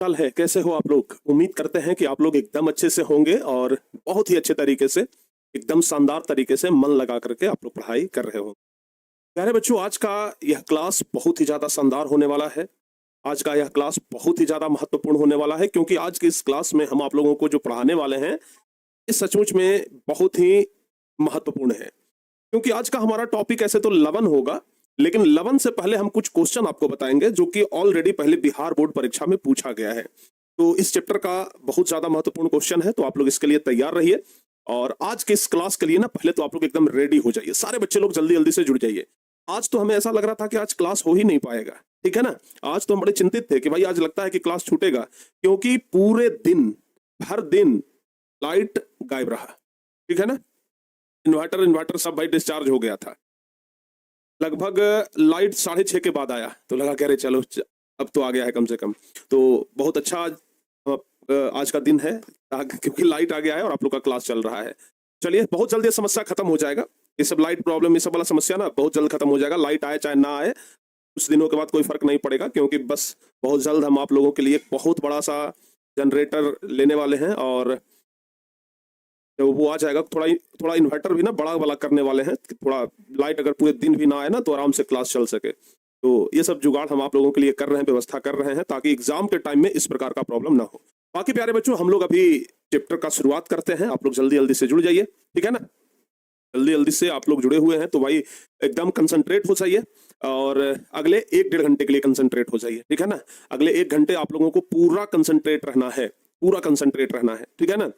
हाल है? कैसे हो आप लोग? उम्मीद करते हैं कि आप लोग एकदम अच्छे से होंगे और बहुत ही अच्छे तरीके से, एकदम शानदार तरीके से मन लगा करके आप लोग पढ़ाई कर रहे हो। प्यारे बच्चों, आज का यह क्लास बहुत ही ज़्यादा शानदार होने वाला है। आज का यह क्लास बहुत ही ज़्यादा महत्वपूर्ण होने वाला है क्योंकि आज की इस क्लास में हम आप लोगों को जो पढ़ाने वाले हैं, ये सचमुच में बहुत ही महत्वपूर्ण है। क्योंकि आज का हमारा टॉपिक ऐसे तो लवन होगा, लेकिन लवन से पहले हम कुछ क्वेश्चन आपको बताएंगे जो कि ऑलरेडी पहले बिहार बोर्ड परीक्षा में पूछा गया है। तो इस चैप्टर का बहुत ज्यादा महत्वपूर्ण क्वेश्चन है, तो आप लोग इसके लिए तैयार रहिए। और आज के इस क्लास के लिए ना पहले तो आप लोग एकदम रेडी हो जाइए, सारे बच्चे लोग जल्दी जल्दी से जुड़ जाइए। आज तो हमें ऐसा लग रहा था कि आज क्लास हो ही नहीं पाएगा, ठीक है ना। आज तो हम बड़े चिंतित थे कि भाई आज लगता है कि क्लास छूटेगा, क्योंकि पूरे दिन, हर दिन लाइट गायब रहा, ठीक है ना। इन्वर्टर सब भाई डिस्चार्ज हो गया था। लगभग लाइट 6:30 के बाद आया, तो लगा कह रहे चलो अब तो आ गया है कम से कम। तो बहुत अच्छा आज का दिन है, क्योंकि लाइट आ गया है और आप लोग का क्लास चल रहा है। चलिए, बहुत जल्दी ये समस्या खत्म हो जाएगा। ये सब लाइट प्रॉब्लम, ये सब वाला समस्या ना बहुत जल्द खत्म हो जाएगा। लाइट आए चाहे ना आए, कुछ दिनों के बाद कोई फर्क नहीं पड़ेगा, क्योंकि बस बहुत जल्द हम आप लोगों के लिए एक बहुत बड़ा सा जनरेटर लेने वाले हैं और तो वो आ जाएगा। थोड़ा इन्वर्टर भी ना बड़ा वाला करने वाले हैं, थोड़ा लाइट अगर पूरे दिन भी ना आए ना तो आराम से क्लास चल सके। तो ये सब जुगाड़ हम आप लोगों के लिए कर रहे हैं, व्यवस्था कर रहे हैं, ताकि एग्जाम के टाइम में इस प्रकार का प्रॉब्लम ना हो। बाकी प्यारे बच्चों, हम लोग अभी चैप्टर का शुरुआत करते हैं। आप लोग जल्दी जल्दी से जुड़ जाइए, ठीक है ना। जल्दी जल्दी से आप लोग जुड़े हुए हैं तो भाई एकदम कंसंट्रेट हो जाइए और अगले 1-1.5 घंटे के लिए कंसंट्रेट हो जाइए, ठीक है ना। अगले 1 घंटे आप लोगों को पूरा कंसंट्रेट रहना है, पूरा कंसंट्रेट रहना है, ठीक है ना।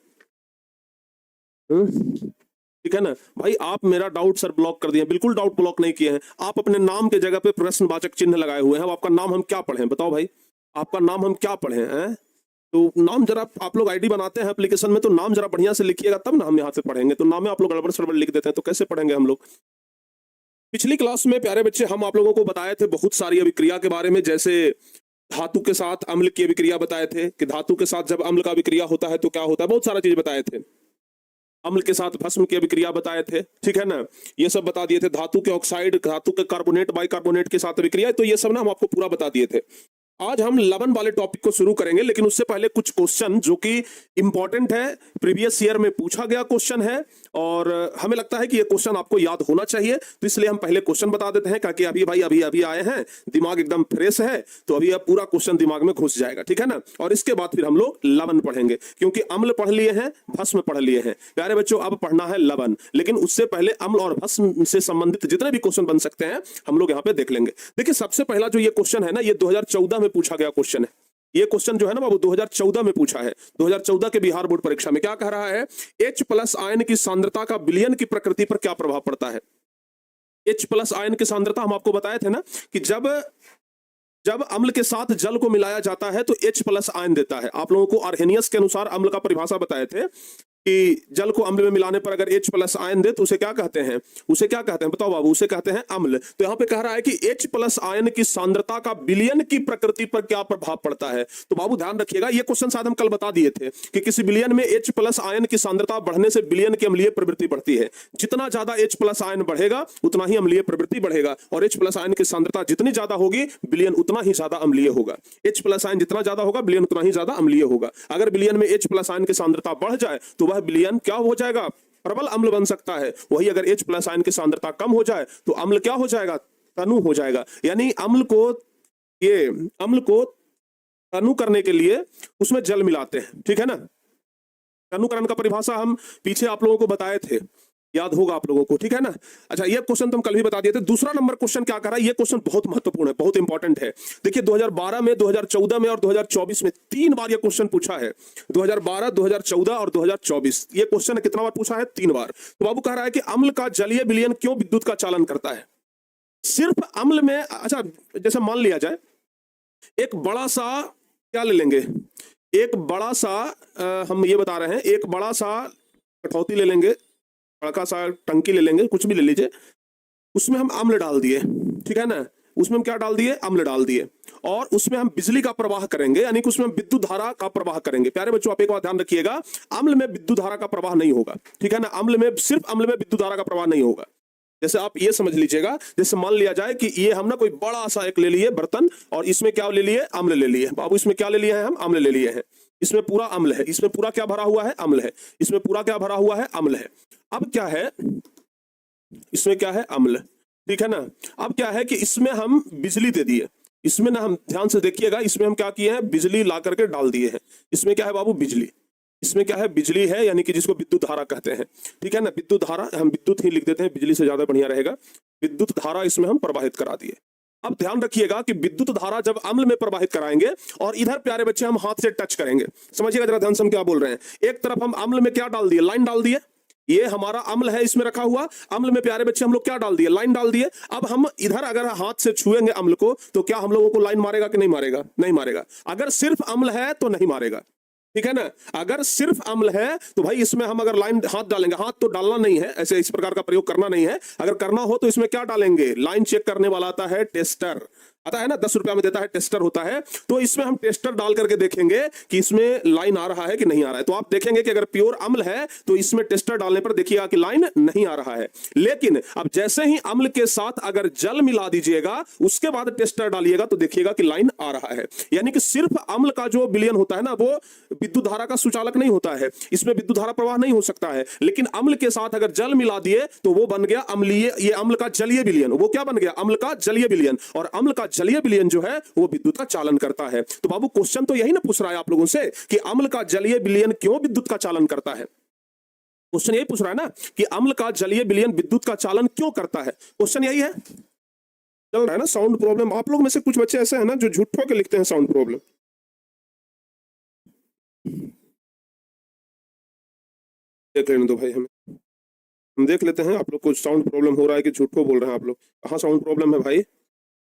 ठीक है ना भाई। आप मेरा डाउट सर ब्लॉक कर दिए, बिल्कुल डाउट ब्लॉक नहीं किए हैं। आप अपने नाम के जगह पे प्रश्नवाचक चिन्ह लगाए हुए हैं। आपका नाम हम क्या पढ़ें, बताओ भाई, आपका नाम हम क्या पढ़ें हैं? तो नाम जरा, आप लोग आईडी बनाते हैं एप्लीकेशन में, तो नाम जरा बढ़िया से लिखिएगा, तब ना हम यहाँ से पढ़ेंगे। तो नाम में आप लोग गड़बड़ सड़बड़ लिख देते हैं तो कैसे पढ़ेंगे हम लोग। पिछली क्लास में प्यारे बच्चे हम आप लोगों को बताए थे बहुत सारी अभिक्रिया के बारे में, जैसे धातु के साथ अम्ल की अभिक्रिया बताए थे कि धातु के साथ जब अम्ल का अभिक्रिया होता है तो क्या होता है, बहुत सारा चीज बताए थे। अम्ल के साथ भस्म की अभिक्रिया बताए थे, ठीक है ना। ये सब बता दिए थे। धातु के ऑक्साइड, धातु के कार्बोनेट, बाइकार्बोनेट के साथ अभिक्रिया, तो ये सब ना हम आपको पूरा बता दिए थे। आज हम लवन वाले टॉपिक को शुरू करेंगे, लेकिन उससे पहले कुछ क्वेश्चन जो कि इंपॉर्टेंट है, प्रीवियस ईयर में पूछा गया क्वेश्चन है और हमें लगता है कि ये क्वेश्चन आपको याद होना चाहिए, तो इसलिए हम पहले क्वेश्चन बता देते हैं, ताकि अभी भाई अभी आए हैं, दिमाग एकदम फ्रेश है, तो अभी अब पूरा क्वेश्चन दिमाग में घुस जाएगा, ठीक है ना। और इसके बाद फिर हम लोग लवन पढ़ेंगे, क्योंकि अम्ल पढ़ लिए हैं, भस्म पढ़ लिए हैं। प्यारे बच्चों, अब पढ़ना है लवन, लेकिन उससे पहले अम्ल और भस्म से संबंधित जितने भी क्वेश्चन बन सकते हैं हम लोग यहाँ पे देख लेंगे। देखिए, सबसे पहला जो ये क्वेश्चन है ना, ये 2014 में पूछा गया क्वेश्चन है। ये क्वेश्चन जो है ना बाबू 2014 में पूछा है। 2014 के बिहार बोर्ड परीक्षा में क्या कह रहा है, H+ आयन की सांद्रता का विलयन की प्रकृति पर क्या प्रभाव पड़ता है। H+ आयन की सांद्रता हम आपको बताए थे ना कि जब अम्ल के साथ जल को मिलाया जाता है तो H+ आयन देता है। आप लोगों को आर्हेनियस के अनुसार अम्ल का परिभाषा बताए थे कि जल को अम्ल में मिलाने पर अगर H+ आयन दे तो उसे क्या कहते हैं, उसे क्या कहते हैं बताओ बाबू, उसे कहते हैं अम्ल। तो यहाँ पे कह रहा है कि H+ आयन की सांद्रता का विलयन की प्रकृति पर क्या प्रभाव पड़ता है। तो बाबू ध्यान रखिएगा, ये क्वेश्चन शायद हम कल बता दिए थे कि किसी विलयन में H+ आयन की सांद्रता बढ़ने से विलयन की अम्लीय प्रवृत्ति बढ़ती है। जितना ज्यादा H+ आयन बढ़ेगा उतना ही अम्लीय प्रवृत्ति बढ़ेगा, और H+ आयन की सांद्रता जितनी ज्यादा होगी विलयन उतना ही ज्यादा अम्लीय होगा। H+ आयन जितना ज्यादा होगा विलयन उतना ही ज्यादा अम्लीय होगा। अगर विलयन में H+ आयन की सांद्रता बढ़ जाए तो वह विलयन क्या हो जाएगा, प्रबल अम्ल बन सकता है। वही अगर H+ आयन की सांद्रता कम हो जाए तो अम्ल क्या हो जाएगा, तनु हो जाएगा। यानी अम्ल को तनु करने के लिए उसमें जल मिलाते हैं, ठीक है ना। तनुकरण का परिभाषा हम पीछे आप लोगों को बताए थे, याद होगा आप लोगों को, ठीक है ना। अच्छा, ये क्वेश्चन तो हम कल भी बता दिए थे। दूसरा नंबर क्वेश्चन क्या कर रहा है, ये क्वेश्चन बहुत महत्वपूर्ण है, बहुत इंपॉर्टेंट है। देखिए 2012 में, 2014 में और 2024 में 3 बार ये क्वेश्चन पूछा है। 2012, 2014 और 2024 ये क्वेश्चन कितना बार पूछा है, 3 बार। तो बाबू कह रहा है कि अम्ल का जलीय विलयन क्यों विद्युत का चालन करता है। सिर्फ अम्ल में, अच्छा जैसे मान लिया जाए एक बड़ा सा, क्या ले लेंगे, एक बड़ा सा हम ये बता रहे हैं, एक बड़ा सा कठौती ले लेंगे, बड़ा सा टंकी ले लेंगे, कुछ भी ले लीजिए, उसमें हम अम्ल डाल दिए, ठीक है ना। उसमें हम क्या डाल दिए, अम्ल डाल दिए, और उसमें हम बिजली का प्रवाह करेंगे, यानी कि उसमें विद्युत धारा का प्रवाह करेंगे। प्यारे बच्चों, आप एक बात ध्यान रखिएगा, अम्ल में विद्युत धारा का प्रवाह नहीं होगा, ठीक है ना। अम्ल में, सिर्फ अम्ल में विद्युत धारा का प्रवाह नहीं होगा। जैसे आप ये समझ लीजिएगा, जैसे मान लिया जाए कि ये हम ना कोई बड़ा सा एक ले लिए बर्तन, और इसमें क्या ले लिए, अम्ल ले लिए। बाबू इसमें क्या ले लिए हैं हम, अम्ल ले लिए हैं। इसमें पूरा अम्ल है, इसमें पूरा क्या भरा हुआ है, अम्ल है। इसमें पूरा क्या भरा हुआ है, अम्ल है। अब क्या है, इसमें क्या है, अम्ल, ठीक है ना। अब क्या है कि इसमें हम बिजली दे दिए। इसमें ना हम ध्यान से देखिएगा, इसमें हम क्या किए हैं, बिजली ला करके डाल दिए हैं। इसमें क्या है बाबू, बिजली। इसमें क्या है, बिजली है, यानी कि जिसको विद्युत धारा कहते हैं, ठीक है ना। विद्युत धारा, हम विद्युत ही लिख देते हैं, बिजली से ज्यादा बढ़िया रहेगा। विद्युत धारा इसमें हम प्रवाहित करा दिए। अब ध्यान रखिएगा कि विद्युत धारा जब अम्ल में प्रवाहित कराएंगे और इधर प्यारे बच्चे हम हाथ से टच करेंगे, समझिएगा जरा ध्यान से हम क्या बोल रहे हैं। एक तरफ हम अम्ल में क्या डाल दिए, लाइन डाल दिए। ये हमारा अम्ल है, इसमें रखा हुआ अम्ल में प्यारे बच्चे हम लोग क्या डाल दिए, लाइन डाल दिए। अब हम इधर अगर हाथ से छुएंगे अम्ल को, तो क्या हम लोगों को लाइन मारेगा कि नहीं मारेगा, नहीं मारेगा। अगर सिर्फ अम्ल है तो नहीं मारेगा, ठीक है ना। अगर सिर्फ अम्ल है तो भाई इसमें हम अगर लाइन हाथ डालेंगे, हाथ तो डालना नहीं है, ऐसे इस प्रकार का प्रयोग करना नहीं है। अगर करना हो तो इसमें क्या डालेंगे, लाइन चेक करने वाला आता है टेस्टर, आता है ना, 10 रुपया में देता है, टेस्टर होता है। तो इसमें हम टेस्टर डाल करके देखेंगे कि इसमें लाइन आ रहा है कि नहीं आ रहा है। तो आप देखेंगे कि अगर प्योर अम्ल है तो इसमें टेस्टर डालने पर देखिएगा कि लाइन नहीं आ रहा है। लेकिन अब जैसे ही अम्ल के साथ अगर जल मिला दीजिएगा, उसके बाद टेस्टर डालिएगा, तो देखिएगा कि लाइन आ रहा है। यानी कि सिर्फ अम्ल का जो विलयन होता है ना, वो विद्युत धारा का सुचालक नहीं होता है, इसमें विद्युत धारा प्रवाह नहीं हो सकता है। लेकिन अम्ल के साथ अगर जल मिला दिए तो वो बन गया अम्लीय, ये अम्ल का जलीय विलयन। वो क्या बन गया, अम्ल का जलीय विलयन। और अम्ल का जलीय विलयन जो है वो विद्युत का चालन करता है। तो बाबू क्वेश्चन तो यही ना पूछ रहा है आप लोगों से कि अम्ल का जलीय विलयन क्यों विद्युत का चालन करता है। क्वेश्चन यही पूछ रहा है ना कि अम्ल का जलीय विलयन विद्युत का चालन क्यों करता है। क्वेश्चन यही है। चल रहा है ना साउंड प्रॉब्लम। आप लोग में से कुछ बच्चे ऐसे हैं ना जो झूठों के लिखते हैं साउंड प्रॉब्लम। देख लेने दो भाई, हम देख लेते हैं। आप लोग को साउंड प्रॉब्लम हो रहा है कि झूठों बोल रहे हैं आप लोग। कहाँ साउंड प्रॉब्लम है भाई,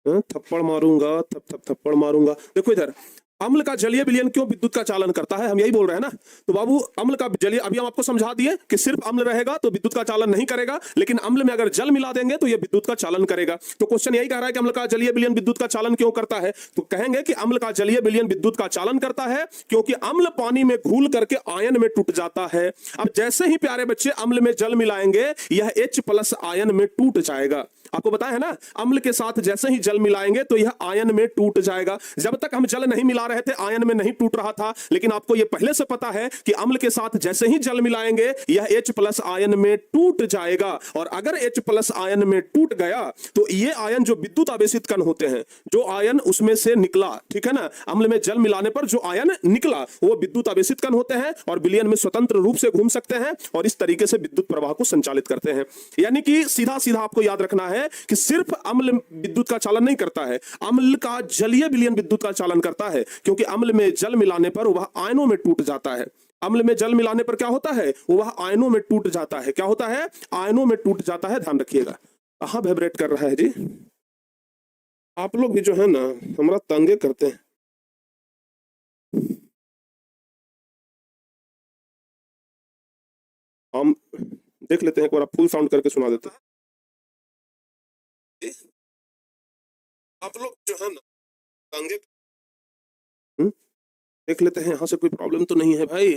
थप्पड़ मारूंगा, थप्पड़ मारूंगा। देखो इधर, अम्ल का जलीय विलयन क्यों विद्युत का चालन करता है, हम यही बोल रहे हैं ना। तो बाबू अम्ल का जलीय, अभी हम आपको समझा दिए कि सिर्फ अम्ल रहेगा तो विद्युत का चालन नहीं करेगा, लेकिन अम्ल में अगर जल मिला देंगे तो यह विद्युत का चालन करेगा। तो क्वेश्चन यही कह रहा है कि अम्ल का जलीय विलयन विद्युत का चालन क्यों करता है। तो कहेंगे कि अम्ल का जलीय विलयन विद्युत का चालन करता है क्योंकि अम्ल पानी में घुल करके आयन में टूट जाता है। अब जैसे ही प्यारे बच्चे अम्ल में जल मिलाएंगे, यह H+ आयन में टूट जाएगा। आपको बताया है ना, अम्ल के साथ जैसे ही जल मिलाएंगे तो यह आयन में टूट जाएगा। जब तक हम जल नहीं मिला रहे थे आयन में नहीं टूट रहा था, लेकिन आपको यह पहले से पता है कि अम्ल के साथ जैसे ही जल मिलाएंगे यह H+ आयन में टूट जाएगा। और अगर H+ आयन में टूट गया तो ये आयन जो विद्युत आवेशित कण होते हैं, जो आयन उसमें से निकला, ठीक है ना, अम्ल में जल मिलाने पर जो आयन निकला वो विद्युत आवेशित कण होते हैं और विलयन में स्वतंत्र रूप से घूम सकते हैं और इस तरीके से विद्युत प्रवाह को संचालित करते हैं। यानी कि सीधा सीधा आपको याद रखना है कि सिर्फ अम्ल विद्युत का चालन नहीं करता है, अम्ल का जलीय विलयन विद्युत का चालन करता है, क्योंकि अम्ल में जल मिलाने पर वह आयनों में टूट जाता है। अम्ल में जल मिलाने पर क्या होता है, वह आयनों में टूट जाता है। क्या होता है, आयनों में टूट जाता है। ध्यान रखिएगा। कहां वाइब्रेट कर रहा है जी, आप लोग भी जो है ना हमारा तंगे करते हैं। हम देख लेते हैं, एक बार फुल साउंड करके सुना देते हैं। आप लोग जो है ना तंगे, देख लेते हैं यहां से कोई प्रॉब्लम तो नहीं है भाई।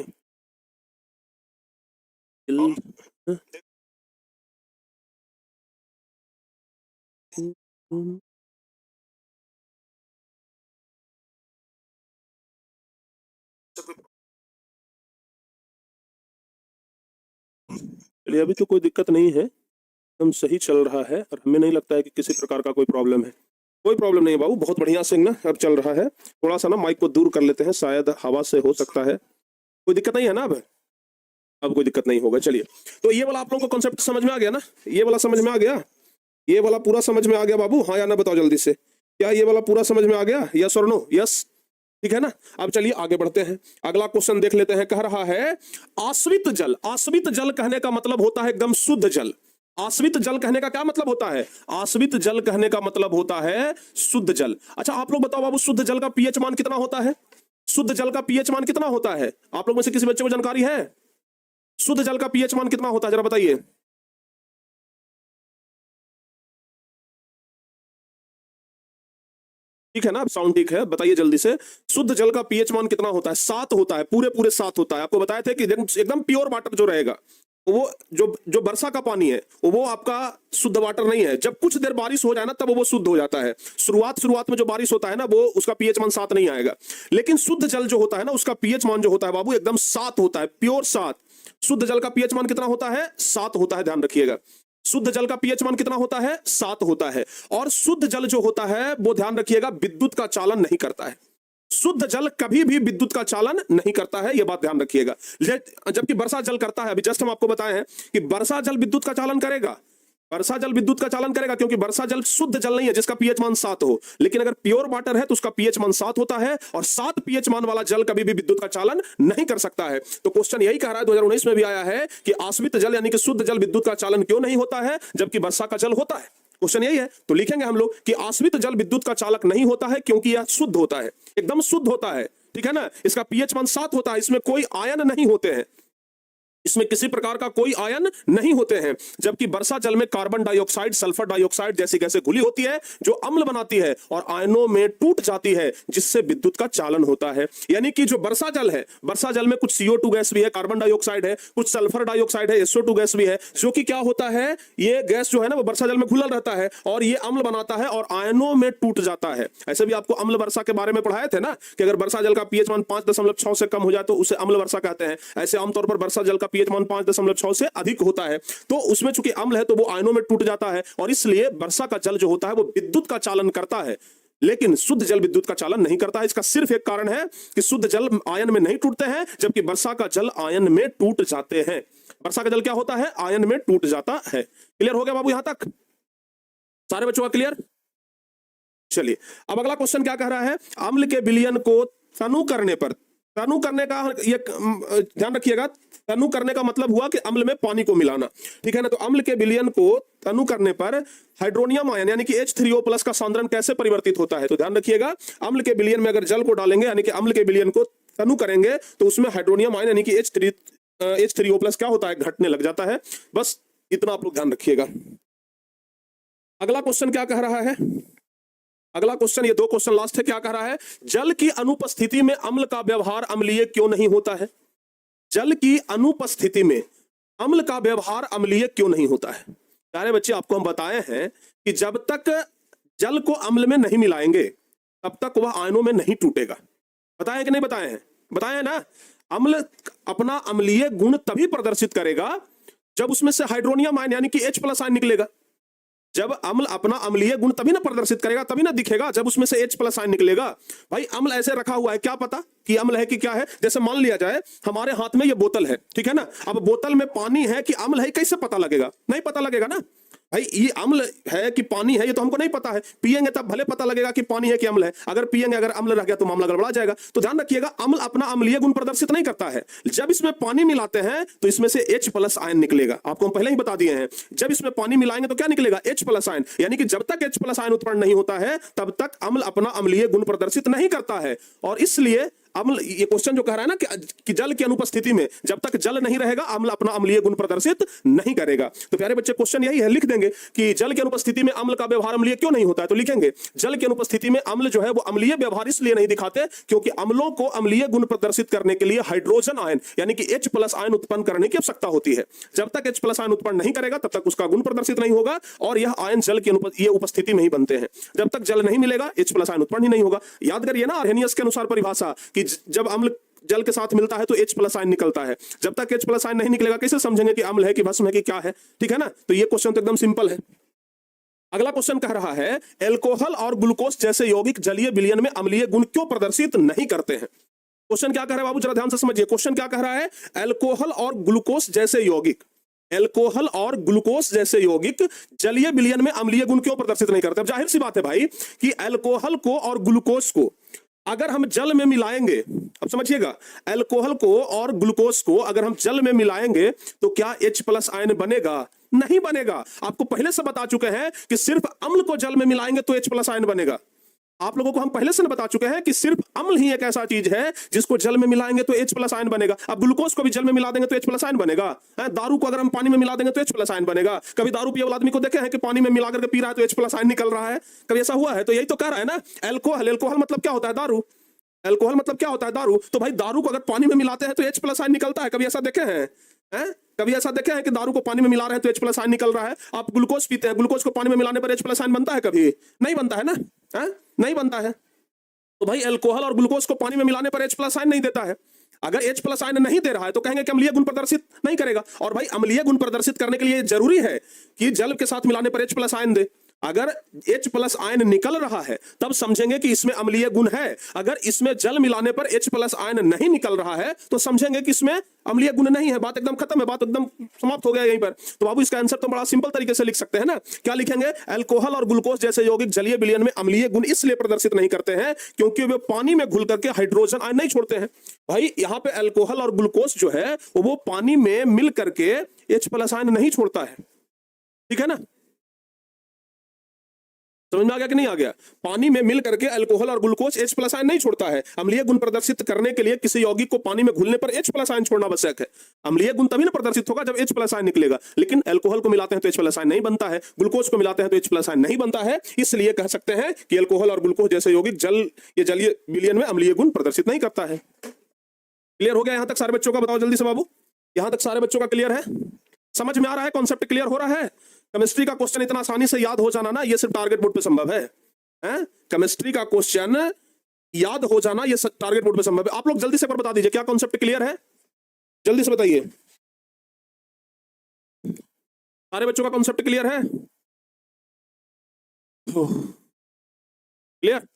चलिए, अभी तो कोई दिक्कत नहीं है, एकदम सही चल रहा है और हमें नहीं लगता है कि किसी प्रकार का कोई प्रॉब्लम है। कोई प्रॉब्लम नहीं है बाबू, बहुत बढ़िया से ना अब चल रहा है। थोड़ा सा ना माइक को दूर कर लेते हैं, शायद हवा से हो सकता है। कोई दिक्कत नहीं है ना, अब कोई दिक्कत नहीं होगा। चलिए, तो ये वाला आप लोगों को कॉन्सेप्ट समझ में आ गया ना, ये वाला समझ में आ गया, ये वाला पूरा समझ में आ गया बाबू, हाँ या ना बताओ जल्दी से। क्या ये वाला पूरा समझ में आ गया, यस और नो? यस, ठीक है ना। अब चलिए आगे बढ़ते हैं, अगला क्वेश्चन देख लेते हैं। कह रहा है आश्रित जल। आश्रित जल कहने का मतलब होता है एकदम शुद्ध जल। आश्रित जल कहने का क्या मतलब होता है, आश्रित जल कहने का मतलब होता है शुद्ध जल। अच्छा आप लोग बताओ बाबू, शुद्ध जल का पीएच मान कितना होता है, शुद्ध जल का पीएच मान कितना होता है? आप लोग में से किसी बच्चे को जानकारी है शुद्ध जल का पीएच मान कितना होता है, जरा बताइए। ठीक है ना, अब साउंड ठीक है, बताइए जल्दी से। शुद्ध जल का पीएच मान कितना होता है? 7 होता है, पूरे 7 होता है। आपको बताए थे कि एकदम प्योर वाटर जो रहेगा, वो जो जो वर्षा का पानी है वो आपका शुद्ध वाटर नहीं है। जब कुछ देर बारिश हो जाए ना तब वो शुद्ध हो जाता है। शुरुआत में जो बारिश होता है ना वो उसका पीएच मान 7 नहीं आएगा। लेकिन शुद्ध जल जो होता है ना उसका पीएच मान जो होता है बाबू एकदम 7 होता है, प्योर 7। शुद्ध जल का पीएच मान कितना होता है? 7 होता है, ध्यान रखिएगा। शुद्ध जल का पीएच मान कितना होता है? 7 होता है। और शुद्ध जल जो होता है वो ध्यान रखिएगा विद्युत का चालन नहीं करता है। शुद्ध जल कभी भी विद्युत का चालन नहीं करता है, यह बात ध्यान रखिएगा। जबकि वर्षा जल करता है। अभी जस्ट हम आपको बताए हैं कि वर्षा जल विद्युत का चालन करेगा। वर्षा जल विद्युत का चालन करेगा क्योंकि वर्षा जल शुद्ध जल नहीं है जिसका पीएच मान 7 हो। लेकिन अगर प्योर वाटर है तो उसका पीएच मान 7 होता है और 7 पीएच मान वाला जल कभी भी विद्युत का चालन नहीं कर सकता है। तो क्वेश्चन यही कह रहा है, 2019 में भी आया है कि आश्रित जल यानी कि शुद्ध जल विद्युत का चालन क्यों नहीं होता है जबकि वर्षा का जल होता है। क्वेश्चन यही है। तो लिखेंगे हम लोग कि आश्रित जल विद्युत का चालक नहीं होता है क्योंकि यह शुद्ध होता है, एकदम शुद्ध होता है, ठीक है ना। इसका पीएच मान 7 होता है, इसमें कोई आयन नहीं होते हैं, इसमें किसी प्रकार का कोई आयन नहीं होते हैं। जबकि वर्षा जल में कार्बन डाइऑक्साइड, सल्फर डाइऑक्साइड जैसी गैसें घुली होती है जो अम्ल बनाती है और आयनों में टूट जाती है जिससे विद्युत का चालन होता है। यानी कि जो वर्षा जल है, वर्षा जल में कुछ CO2 गैस भी है, कार्बन डाइऑक्साइड है, कुछ सल्फर डाइऑक्साइड है, SO2 गैस भी है, जो कि क्या होता है, ये गैस जो है ना वो वर्षा जल में घुलल रहता है और ये अम्ल बनाता है और आयनों में टूट जाता है। ऐसे भी आपको अम्ल वर्षा के बारे में पढ़ाए थे ना कि अगर वर्षा जल का पीएच मान 5.6 से कम हो जाए तो उसे अम्ल वर्षा कहते हैं। ऐसे आमतौर पर वर्षा जल का पीएच मान 5.6 से अधिक होता है तो उसमें चूंकि अम्ल है तो वो आयनों में टूट जाता है और इसलिए वर्षा का जल जो होता है वो विद्युत का चालन करता है। लेकिन शुद्ध जल विद्युत का चालन नहीं करता है। इसका सिर्फ एक कारण है कि शुद्ध जल आयन में नहीं टूटते हैं जबकि वर्षा का जल आयन में टूट जाते हैं। वर्षा का जल क्या होता है? आयन में टूट जाता है। क्लियर हो गया बाबू यहां तक? सारे बच्चों का क्लियर? चलिए अब अगला क्वेश्चन क्या कह रहा है, अम्ल के विलयन को तनु करने पर, तनु करने का ये ध्यान रखिएगा, तनु करने का मतलब हुआ कि अम्ल में पानी को मिलाना, ठीक है ना। तो अम्ल के विलयन को तनु करने पर हाइड्रोनियम आयन यानी कि H3O+ का सांद्रण कैसे परिवर्तित होता है? तो ध्यान रखिएगा, अम्ल के विलयन में अगर जल को डालेंगे यानी कि अम्ल के विलयन को तनु करेंगे तो उसमें हाइड्रोनियम आयन यानी कि H3O+ क्या होता है? घटने लग जाता है। बस इतना आप लोग ध्यान रखिएगा। अगला क्वेश्चन क्या कह रहा है? अगला क्वेश्चन, ये 2 क्वेश्चन लास्ट है, क्या कह रहा है, जल की अनुपस्थिति में अम्ल का व्यवहार अम्लीय क्यों नहीं होता है? जल की अनुपस्थिति में अम्ल का व्यवहार अम्लीय क्यों नहीं होता है? प्यारे बच्चे आपको हम बताए हैं कि जब तक जल को अम्ल में नहीं मिलाएंगे तब तक वह आयनों में नहीं टूटेगा। बताए कि नहीं बताए हैं? बताए हैं ना। अम्ल अपना अम्लीय गुण तभी प्रदर्शित करेगा जब उसमें से हाइड्रोनियम आयन यानी कि H+ आयन निकलेगा। जब अम्ल अपना अम्लीय गुण तभी ना प्रदर्शित करेगा, तभी ना दिखेगा जब उसमें से H+ आयन निकलेगा। भाई अम्ल ऐसे रखा हुआ है, क्या पता कि अम्ल है कि क्या है। जैसे मान लिया जाए हमारे हाथ में ये बोतल है, ठीक है ना। अब बोतल में पानी है कि अम्ल है, कैसे पता लगेगा? नहीं पता लगेगा ना भाई, ये अम्ल है कि पानी है ये तो हमको नहीं पता है। पिएंगे तब भले पता लगेगा कि पानी है कि अम्ल है। अगर पिएंगे अगर अम्ल रह गया तो मामला गड़बड़ा जाएगा। तो ध्यान रखिएगा, अम्ल अपना अम्लीय गुण प्रदर्शित नहीं करता है। जब इसमें पानी मिलाते हैं तो इसमें से H+ आयन निकलेगा। आपको हम पहले ही बता दिए हैं, जब इसमें पानी मिलाएंगे तो क्या निकलेगा? H+ ion. यानी कि जब तक H+ आयन उत्पन्न नहीं होता है तब तक अम्ल अपना अम्लीय गुण प्रदर्शित नहीं करता है। और इसलिए अम्ल, ये क्वेश्चन जो कह रहा है ना कि जल की अनुपस्थिति में जब तक जल नहीं रहेगा अम्ल अपना अम्लीय गुण प्रदर्शित नहीं करेगा। तो प्यारे बच्चे क्वेश्चन यही है, लिख देंगे कि जल की अनुपस्थिति में अम्ल का व्यवहार अम्लीय क्यों नहीं होता है। तो लिखेंगे जल की अनुपस्थिति में अम्ल जो है वो अम्लीय व्यवहार इसलिए नहीं दिखाते क्योंकि अम्लों को अम्लीय गुण प्रदर्शित करने के लिए हाइड्रोजन आयन यानी कि H+ आयन उत्पन्न करने की आवश्यकता होती है। जब तक H+ आयन उत्पन्न नहीं करेगा तब तक उसका गुण प्रदर्शित नहीं होगा और यह आयन जल की उपस्थिति में ही बनते हैं। जब तक जल नहीं मिलेगा H+ आयन उत्पन्न ही नहीं होगा। याद करिए ना आर्हेनियस के अनुसार परिभाषा कि जब अम्ल जल के साथ मिलता है तो H+ आयन निकलता है। जब तक H+ आयन नहीं निकलेगा कैसे समझेंगे कि अम्ल है कि भस्म है कि क्या है? ठीक है ना। तो ये क्वेश्चन तो एकदम सिंपल है। अगला क्वेश्चन कह रहा है, एल्कोहल और ग्लूकोज जैसे यौगिक जलीय विलयन में अम्लीय गुण क्यों प्रदर्शित नहीं करते हैं? क्वेश्चन क्या कह रहा है बाबू, जरा ध्यान से समझिए। क्वेश्चन क्या कह रहा है, एल्कोहल और ग्लूकोज जैसे यौगिक, एल्कोहल और ग्लूकोज जैसे यौगिक जलीय विलयन में अम्लीय गुण क्यों प्रदर्शित नहीं करते? अब जाहिर सी बात है भाई कि एल्कोहल को और ग्लूकोज को अगर हम जल में मिलाएंगे, अब समझिएगा, एल्कोहल को और ग्लूकोज को अगर हम जल में मिलाएंगे तो क्या H+ आयन बनेगा? नहीं बनेगा। आपको पहले से बता चुके हैं कि सिर्फ अम्ल को जल में मिलाएंगे तो H+ आयन बनेगा। आप लोगों को हम पहले से बता चुके हैं कि सिर्फ अम्ल ही एक ऐसा चीज है जिसको जल में मिलाएंगे तो H+ आयन बनेगा। अब ग्लूकोज को भी जल में मिला देंगे तो H+ आयन बनेगा। दारू को अगर हम पानी में मिला देंगे तो H+ आयन बनेगा। कभी दारू पिए वाला आदमी को देखे हैं कि पानी में मिला करके पी रहा है तो H+ आयन निकल रहा है? कभी ऐसा हुआ है? तो यही तो कह रहा है ना, एल्कोहल, एल्कोहल मतलब क्या होता है? दारू। एल्कोहल मतलब क्या होता है? दारू। तो भाई दारू को अगर पानी में मिलाते हैं तो H+ आयन निकलता है। कभी ऐसा देखे हैं? कभी ऐसा देखे हैं कि दारू को पानी में मिला रहे हैं तो H+ आयन निकल रहा है? आप ग्लूकोज पीते हैं, ग्लूकोज को पानी में मिलाने पर H+ आयन बनता है कभी? नहीं बनता है ना, है? नहीं बनता है। तो भाई अल्कोहल और ग्लूकोज को पानी में मिलाने पर H+ आयन नहीं देता है। अगर H+ आयन नहीं दे रहा है तो कहेंगे कि अम्लीय गुण प्रदर्शित नहीं करेगा। और भाई अम्लीय गुण प्रदर्शित करने के लिए जरूरी है कि जल के साथ मिलाने पर H+ आयन दे। अगर H+ आयन निकल रहा है तब समझेंगे कि इसमें अम्लीय गुण है। अगर इसमें जल मिलाने पर H+ आयन नहीं निकल रहा है तो समझेंगे कि इसमें अम्लीय गुण नहीं है। बात एकदम खत्म है, बात एकदम समाप्त हो गया यहीं पर। तो बाबू इसका आंसर तो बड़ा सिंपल तरीके से लिख सकते हैं ना। क्या लिखेंगे? अल्कोहल और ग्लूकोज जैसे यौगिक जलीय विलयन में अम्लीय गुण इसलिए प्रदर्शित नहीं करते हैं क्योंकि वे पानी में घुल करके हाइड्रोजन आयन नहीं छोड़ते हैं। भाई यहाँ पे अल्कोहल और ग्लूकोज जो है वो पानी में मिल करके H+ आयन नहीं छोड़ता है। ठीक है ना, समझ में आ गया कि नहीं आ गया? पानी में मिल करके अल्कोहल और ग्लूकोज H+ आयन नहीं छोड़ता है। अम्लीय गुण प्रदर्शित करने के लिए किसी यौगिक को पानी में घुलने पर H+ आयन छोड़ना आवश्यक है। अम्लीय गुण तभी ना प्रदर्शित होगा जब H+ आयन निकलेगा। लेकिन अल्कोहल को मिलाते हैं तो H+ आयन नहीं बनता है, ग्लूकोज को मिलाते हैं तो H+ आयन नहीं बनता है। इसलिए कह सकते हैं कि अल्कोहल और ग्लूकोज जैसे यौगिक जलीय विलयन में अम्लीय गुण प्रदर्शित नहीं करता है। क्लियर हो गया यहां तक सारे बच्चों का? बताओ जल्दी से बाबू, यहां तक सारे बच्चों का क्लियर है? समझ में आ रहा है? कॉन्सेप्ट क्लियर हो रहा है? केमिस्ट्री का क्वेश्चन इतना आसानी से याद हो जाना ना, ये सिर्फ टारगेट बोर्ड पे संभव है। केमिस्ट्री का क्वेश्चन याद हो जाना ये टारगेट बोर्ड पे संभव है। आप लोग जल्दी से एक बार बता दीजिए, क्या कॉन्सेप्ट क्लियर है? जल्दी से बताइए, सारे बच्चों का कॉन्सेप्ट क्लियर है? क्लियर?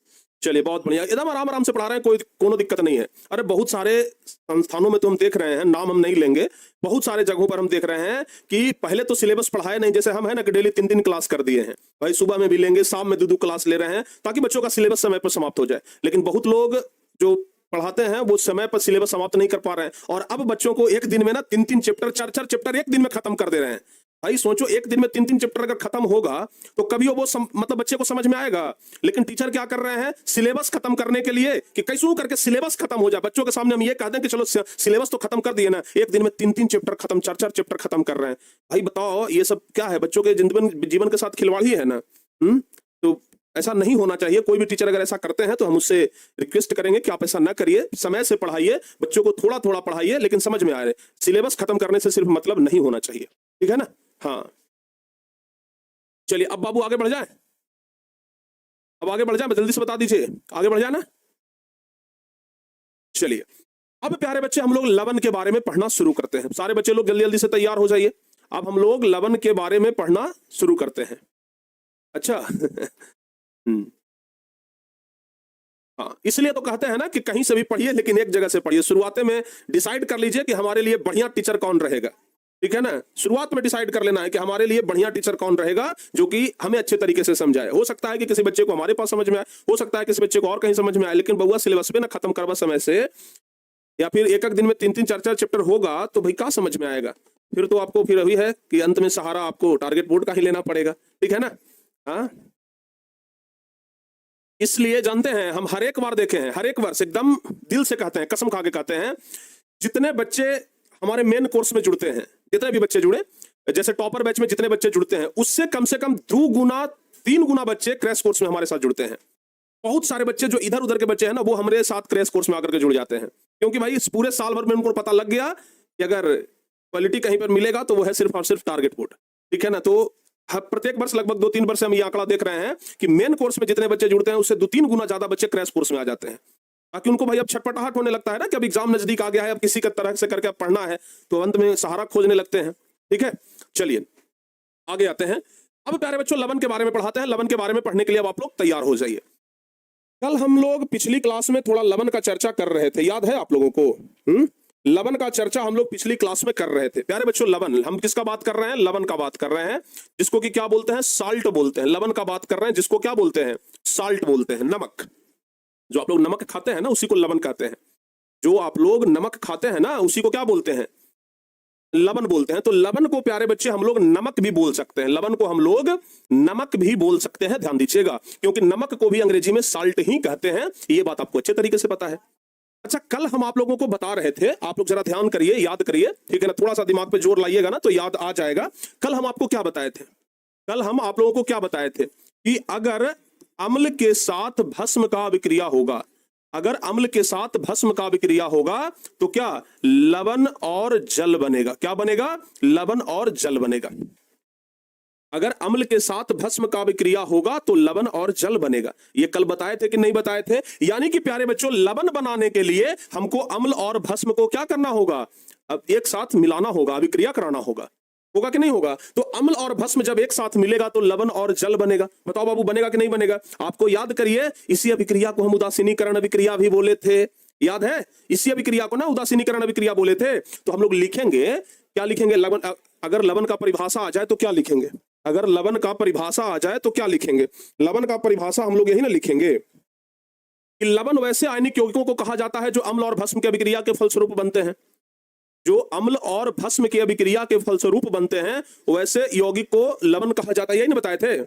चलिए बहुत बढ़िया, एकदम आराम आराम से पढ़ा रहे हैं, कोई दिक्कत नहीं है। अरे बहुत सारे संस्थानों में तो हम देख रहे हैं, नाम हम नहीं लेंगे, बहुत सारे जगहों पर हम देख रहे हैं कि पहले तो सिलेबस पढ़ाए नहीं, जैसे हम है ना कि डेली 3 क्लास कर दिए हैं। भाई सुबह में भी लेंगे, शाम में 2 क्लास ले रहे हैं ताकि बच्चों का सिलेबस समय पर समाप्त हो जाए। लेकिन बहुत लोग जो पढ़ाते हैं वो समय पर सिलेबस समाप्त नहीं कर पा रहे हैं और अब बच्चों को एक दिन में ना 3 चैप्टर 4 चैप्टर एक दिन में खत्म कर दे रहे हैं। भाई सोचो, एक दिन में 3 चैप्टर अगर खत्म होगा तो कभी वो मतलब बच्चे को समझ में आएगा। लेकिन टीचर क्या कर रहे हैं? सिलेबस खत्म करने के लिए कि कैसे करके सिलेबस खत्म हो जाए, बच्चों के सामने हम ये कह दें कि चलो सिलेबस तो खत्म कर दिए ना, एक दिन में 3 चैप्टर खत्म, 4 चैप्टर खत्म कर रहे हैं। भाई बताओ ये सब क्या है? बच्चों के जीवन के साथ खिलवाड़ ही है ना। तो ऐसा नहीं होना चाहिए। कोई भी टीचर अगर ऐसा करते हैं तो हम उससे रिक्वेस्ट करेंगे कि आप ऐसा ना करिए, समय से पढ़ाइए, बच्चों को थोड़ा थोड़ा पढ़ाइए, लेकिन समझ में आ रहे, सिलेबस खत्म करने से सिर्फ मतलब नहीं होना चाहिए। ठीक है ना? हाँ चलिए अब बाबू आगे बढ़ जाए, अब आगे बढ़ जाए, जल्दी से बता दीजिए, आगे बढ़ जाए ना। चलिए अब प्यारे बच्चे हम लोग लवण के बारे में पढ़ना शुरू करते हैं। सारे बच्चे लोग जल्दी जल्दी से तैयार हो जाइए। अब हम लोग लवण के बारे में पढ़ना शुरू करते हैं। अच्छा हाँ, इसलिए तो कहते हैं ना कि कहीं से भी पढ़िए लेकिन एक जगह से पढ़िए। शुरुआत में डिसाइड कर लीजिए कि हमारे लिए बढ़िया टीचर कौन रहेगा। ठीक है ना, शुरुआत में डिसाइड कर लेना है कि हमारे लिए बढ़िया टीचर कौन रहेगा जो कि हमें अच्छे तरीके से समझाए। हो सकता है कि किसी बच्चे को हमारे पास समझ में आए, हो सकता है किसी बच्चे को और कहीं समझ में आए, लेकिन बउआ सिलेबस पे ना खत्म करवा समय से या फिर एक दिन में 3 4 चैप्टर होगा तो भाई क्या समझ में आएगा? फिर तो आपको फिर अभी है कि अंत में सहारा आपको टारगेट बोर्ड का ही लेना पड़ेगा। ठीक है ना? हाँ, इसलिए जानते हैं हम हर एक बार देखे हैं, हर एक वर्ष एकदम दिल से कहते हैं, कसम खा के कहते हैं, जितने बच्चे हमारे मेन कोर्स में जुड़ते हैं, जितने भी बच्चे जुड़े, जैसे टॉपर बैच में जितने बच्चे जुड़ते हैं उससे कम से कम 2 गुना 3 गुना बच्चे क्रैश कोर्स में हमारे साथ जुड़ते हैं। बहुत सारे बच्चे जो इधर उधर के बच्चे हैं ना वो हमारे साथ क्रैश कोर्स में आकर के जुड़ जाते हैं, क्योंकि भाई इस पूरे साल भर में उनको पता लग गया कि अगर क्वालिटी कहीं पर मिलेगा तो वो है सिर्फ और सिर्फ टारगेट बोर्ड। ठीक है ना? तो प्रत्येक वर्ष लगभग 2-3 वर्ष से हम ये आंकड़ा देख रहे हैं कि मेन कोर्स में जितने बच्चे जुड़ते हैं उससे 2-3 गुना ज्यादा बच्चे क्रैश कोर्स में आ जाते हैं, ताकि उनको भाई अब छटपटाहट होने लगता है ना कि अब एग्जाम नजदीक आ गया है, अब किसी का तरह से करके अब पढ़ना है, तो अंत में सहारा खोजने लगते हैं। ठीक है, चलिए आगे आते हैं। अब प्यारे बच्चों लवण के बारे में पढ़ाते हैं। लवण के बारे में पढ़ने के लिए अब आप लोग तैयार हो जाइए। कल हम लोग पिछली क्लास में थोड़ा लवण का चर्चा कर रहे थे, याद है आप लोगों को? लवण का चर्चा हम लोग पिछली क्लास में कर रहे थे। प्यारे बच्चों लवण, हम किसका बात कर रहे हैं? लवण का बात कर रहे हैं, जिसको कि क्या बोलते हैं? साल्ट बोलते हैं। लवण का बात कर रहे हैं जिसको क्या बोलते हैं? साल्ट बोलते हैं, नमक। जो आप लोग नमक खाते हैं ना उसी को लवण कहते हैं। जो आप लोग नमक खाते हैं ना उसी को क्या बोलते हैं? लवण बोलते हैं। तो लवण को प्यारे बच्चे हम लोग नमक भी बोल सकते हैं, लवण को हम लोग नमक भी बोल सकते हैं, ध्यान दीजिएगा, क्योंकि नमक को भी अंग्रेजी में साल्ट ही कहते हैं। ये बात आपको अच्छे तरीके से पता है। अच्छा, कल हम आप लोगों को बता रहे थे, आप लोग जरा ध्यान करिए, याद करिए, ठीक है ना, थोड़ा सा दिमाग पे जोर लाइएगा ना तो याद आ जाएगा। कल हम आपको क्या बताए थे? कल हम आप लोगों को क्या बताए थे कि अगर अम्ल के साथ भस्म का विक्रिया होगा अगर अम्ल के साथ भस्म का विक्रिया होगा तो क्या लवण और जल बनेगा। क्या बनेगा? लवण और जल बनेगा। अगर अम्ल के साथ भस्म का विक्रिया होगा तो लवण और जल बनेगा। ये कल बताए थे कि नहीं बताए थे? यानी कि प्यारे बच्चों, लवण बनाने के लिए हमको अम्ल और भस्म को क्या करना होगा? अब एक साथ मिलाना होगा, अभिक्रिया कराना होगा। होगा कि नहीं होगा? तो अम्ल और भस्म जब एक साथ मिलेगा तो लवण और जल बनेगा। बताओ बाबू, बनेगा कि नहीं बनेगा? आपको याद करिए, इसी अभिक्रिया को हम उदासीनीकरण अभिक्रिया भी बोले थे। याद है? इसी अभिक्रिया को ना उदासीनीकरण अभिक्रिया बोले थे। तो हम लोग लिखेंगे, क्या लिखेंगे? लवण, अगर लवण का परिभाषा आ जाए तो क्या लिखेंगे? अगर लवण का परिभाषा आ जाए तो क्या लिखेंगे? लवण का परिभाषा हम लोग यही ना लिखेंगे कि लवण वैसे आयनिक यौगिकों को कहा जाता है जो अम्ल और भस्म की अभिक्रिया के फलस्वरूप बनते हैं। जो अम्ल और भस्म की अभिक्रिया के फलस्वरूप बनते हैं वैसे यौगिक को लवण कहा जाता है। यही ना बताए थे?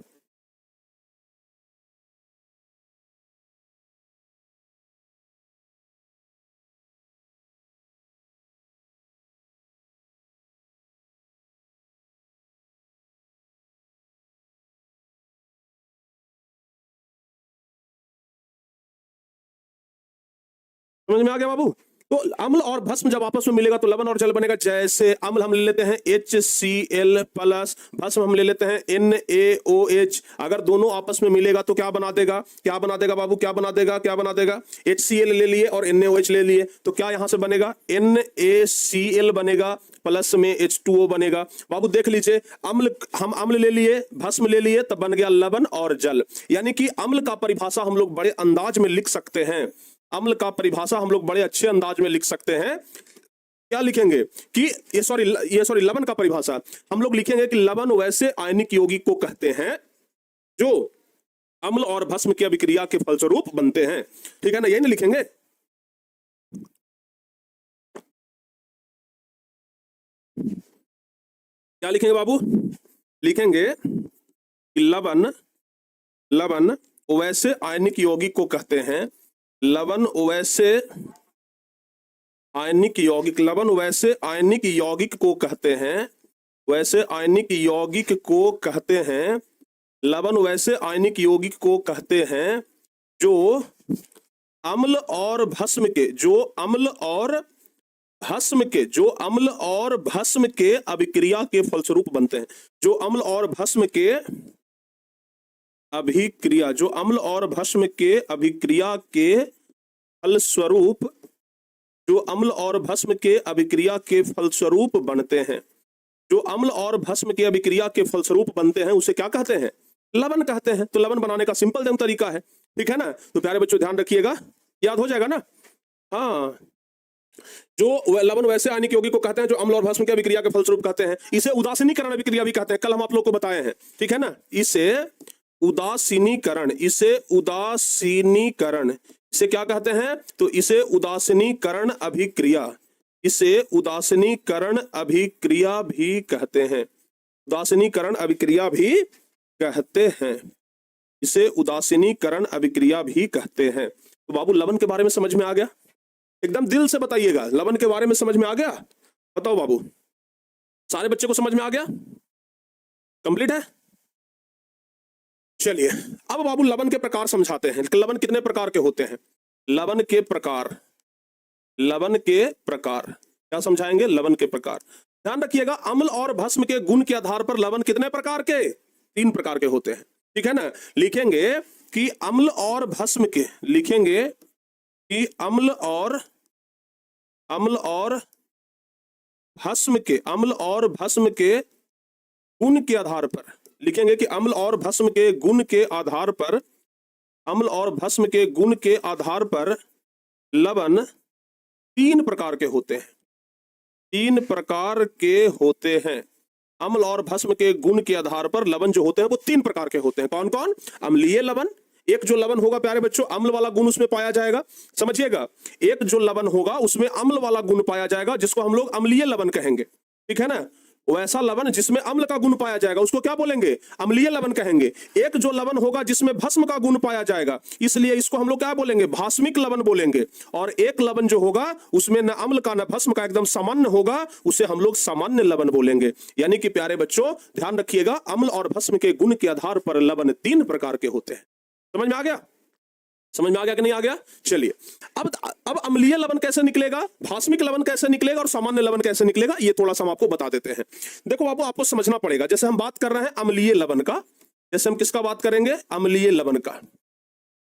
समझ में आ गया बाबू? तो अम्ल और भस्म जब आपस में मिलेगा तो लवण और जल बनेगा। जैसे अम्ल हम ले लेते हैं HCl प्लस, भस्म हम ले लेते हैं NaOH। अगर दोनों आपस में मिलेगा तो क्या बना देगा? क्या बना देगा बाबू? क्या बना देगा? क्या बना देगा? HCl ले लिए और NaOH ले लिए तो क्या यहां से बनेगा? NaCl बनेगा, प्लस में H2O बनेगा। बाबू देख लीजिए, हम अम्ल ले लिए, भस्म ले लिए, तब बन गया लवण और जल। यानी कि अम्ल का परिभाषा हम लोग बड़े अंदाज में लिख सकते हैं। अम्ल का परिभाषा हम लोग बड़े अच्छे अंदाज में लिख सकते हैं। क्या लिखेंगे कि ये सॉरी लवण का परिभाषा हम लोग लिखेंगे कि लवण वैसे आयनिक यौगिक को कहते हैं जो अम्ल और भस्म की अभिक्रिया के फलस्वरूप बनते हैं। ठीक है ना? यही ना लिखेंगे? क्या लिखेंगे बाबू? लिखेंगे कि लवण वैसे आयनिक यौगिक को कहते हैं। लवण वैसे आयनिक यौगिक, लवण वैसे आयनिक यौगिक को कहते हैं। वैसे आयनिक यौगिक को कहते हैं। लवण वैसे आयनिक यौगिक को कहते हैं जो अम्ल और भस्म के, जो अम्ल और भस्म के, जो अम्ल और भस्म के अभिक्रिया के फलस्वरूप बनते हैं। जो अम्ल और भस्म के अभिक्रिया, जो अम्ल और भस्म के अभिक्रिया के फलस्वरूप, जो अम्ल और भस्म के अभिक्रिया के फलस्वरूप बनते हैं। जो अम्ल और भस्म के अभिक्रिया के फलस्वरूप बनते हैं उसे क्या कहते हैं? लवण कहते हैं। तो लवण बनाने का सिंपल दम तरीका है। ठीक है ना? तो प्यारे बच्चों ध्यान रखिएगा, याद हो जाएगा ना? हाँ, जो लवण वैसे आयनिक यौगिक को कहते हैं जो अम्ल और भस्म की अभिक्रिया के फलस्वरूप कहते हैं। इसे उदासीनीकरण अभिक्रिया भी कहते हैं, कल हम आप लोग को बताए हैं। ठीक है ना? इसे उदासीनीकरण, इसे उदासीनीकरण, इसे क्या कहते हैं? तो इसे उदासीनीकरण अभिक्रिया, इसे उदासीनीकरण अभिक्रिया भी कहते हैं। उदासीनीकरण अभिक्रिया भी कहते हैं। इसे उदासीनीकरण अभिक्रिया भी कहते हैं। तो बाबू लवण के बारे में समझ में आ गया? एकदम दिल से बताइएगा, लवण के बारे में समझ में आ गया? बताओ बाबू, सारे बच्चे को समझ में आ गया? कंप्लीट है? चलिए अब बाबू लवण के प्रकार समझाते हैं। लवण कितने प्रकार के होते हैं? लवण के प्रकार, लवण के प्रकार क्या समझाएंगे? लवण के प्रकार। ध्यान रखिएगा, अम्ल और भस्म के गुण के आधार पर लवण कितने प्रकार के? 3 प्रकार के होते हैं। ठीक है ना? लिखेंगे कि अम्ल और भस्म के, लिखेंगे कि अम्ल और भस्म के, अम्ल और भस्म के गुण के आधार पर, लिखेंगे कि अम्ल और भस्म के गुण के आधार पर, अम्ल और भस्म के गुण के आधार पर लवण 3 प्रकार के होते हैं। 3 प्रकार के होते हैं। अम्ल और भस्म के गुण के आधार पर लवण जो होते हैं वो 3 प्रकार के होते हैं। कौन कौन? अम्लीय लवण, एक जो लवण होगा प्यारे बच्चों अम्ल वाला गुण उसमें पाया जाएगा, समझिएगा। एक जो लवण होगा उसमें अम्ल वाला गुण पाया जाएगा जिसको हम लोग अम्लीय लवण कहेंगे। ठीक है ना? वैसा लवण जिसमें अम्ल का गुण पाया जाएगा उसको क्या बोलेंगे? अम्लीय लवण कहेंगे। एक जो लवण होगा जिसमें भस्म का गुण पाया जाएगा, इसलिए इसको हम लोग क्या बोलेंगे? भास्मिक लवण बोलेंगे। और एक लवण जो होगा उसमें न अम्ल का न भस्म का, एकदम सामान्य होगा, उसे हम लोग सामान्य लवण बोलेंगे। यानी कि प्यारे बच्चों ध्यान रखिएगा, अम्ल और भस्म के गुण के आधार पर लवण 3 प्रकार के होते हैं। समझ में आ गया? समझ में आ गया कि नहीं आ गया? चलिए अब अम्लीय लवण कैसे निकलेगा, भास्मिक लवण कैसे निकलेगा और सामान्य लवण कैसे निकलेगा, ये थोड़ा सा हम आपको बता देते हैं। देखो बाबू, आपको समझना पड़ेगा। जैसे हम बात कर रहे हैं अम्लीय लवण का, जैसे हम किसका बात करेंगे, अम्लीय लवण का,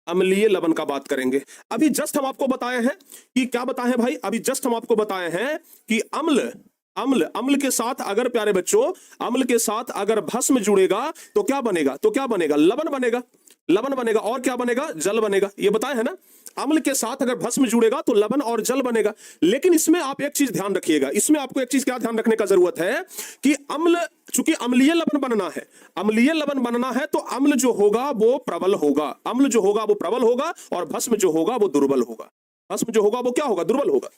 अम्लीय लवण का बात करेंगे। अभी जस्ट हम आपको बताए हैं कि क्या बताए हैं भाई, अभी जस्ट हम आपको बताए हैं कि अम्ल अम्ल अम्ल के साथ अगर प्यारे बच्चों, अम्ल के साथ अगर भस्म जुड़ेगा तो क्या बनेगा, तो क्या बनेगा, लवण बनेगा, लवण बनेगा। और क्या बनेगा, जल बनेगा। ये बताया है ना, अम्ल के साथ अगर भस्म जुड़ेगा तो लवण और जल बनेगा। लेकिन इसमें आप एक चीज ध्यान रखिएगा, इसमें आपको एक चीज क्या ध्यान रखने का जरूरत है कि अम्ल, चूंकि अम्लीय लवण बनना है, अम्लीय लवण बनना है तो अम्ल जो होगा वो प्रबल होगा, अम्ल जो होगा वो प्रबल होगा और भस्म जो होगा वो दुर्बल होगा। भस्म जो होगा वो क्या होगा, दुर्बल होगा।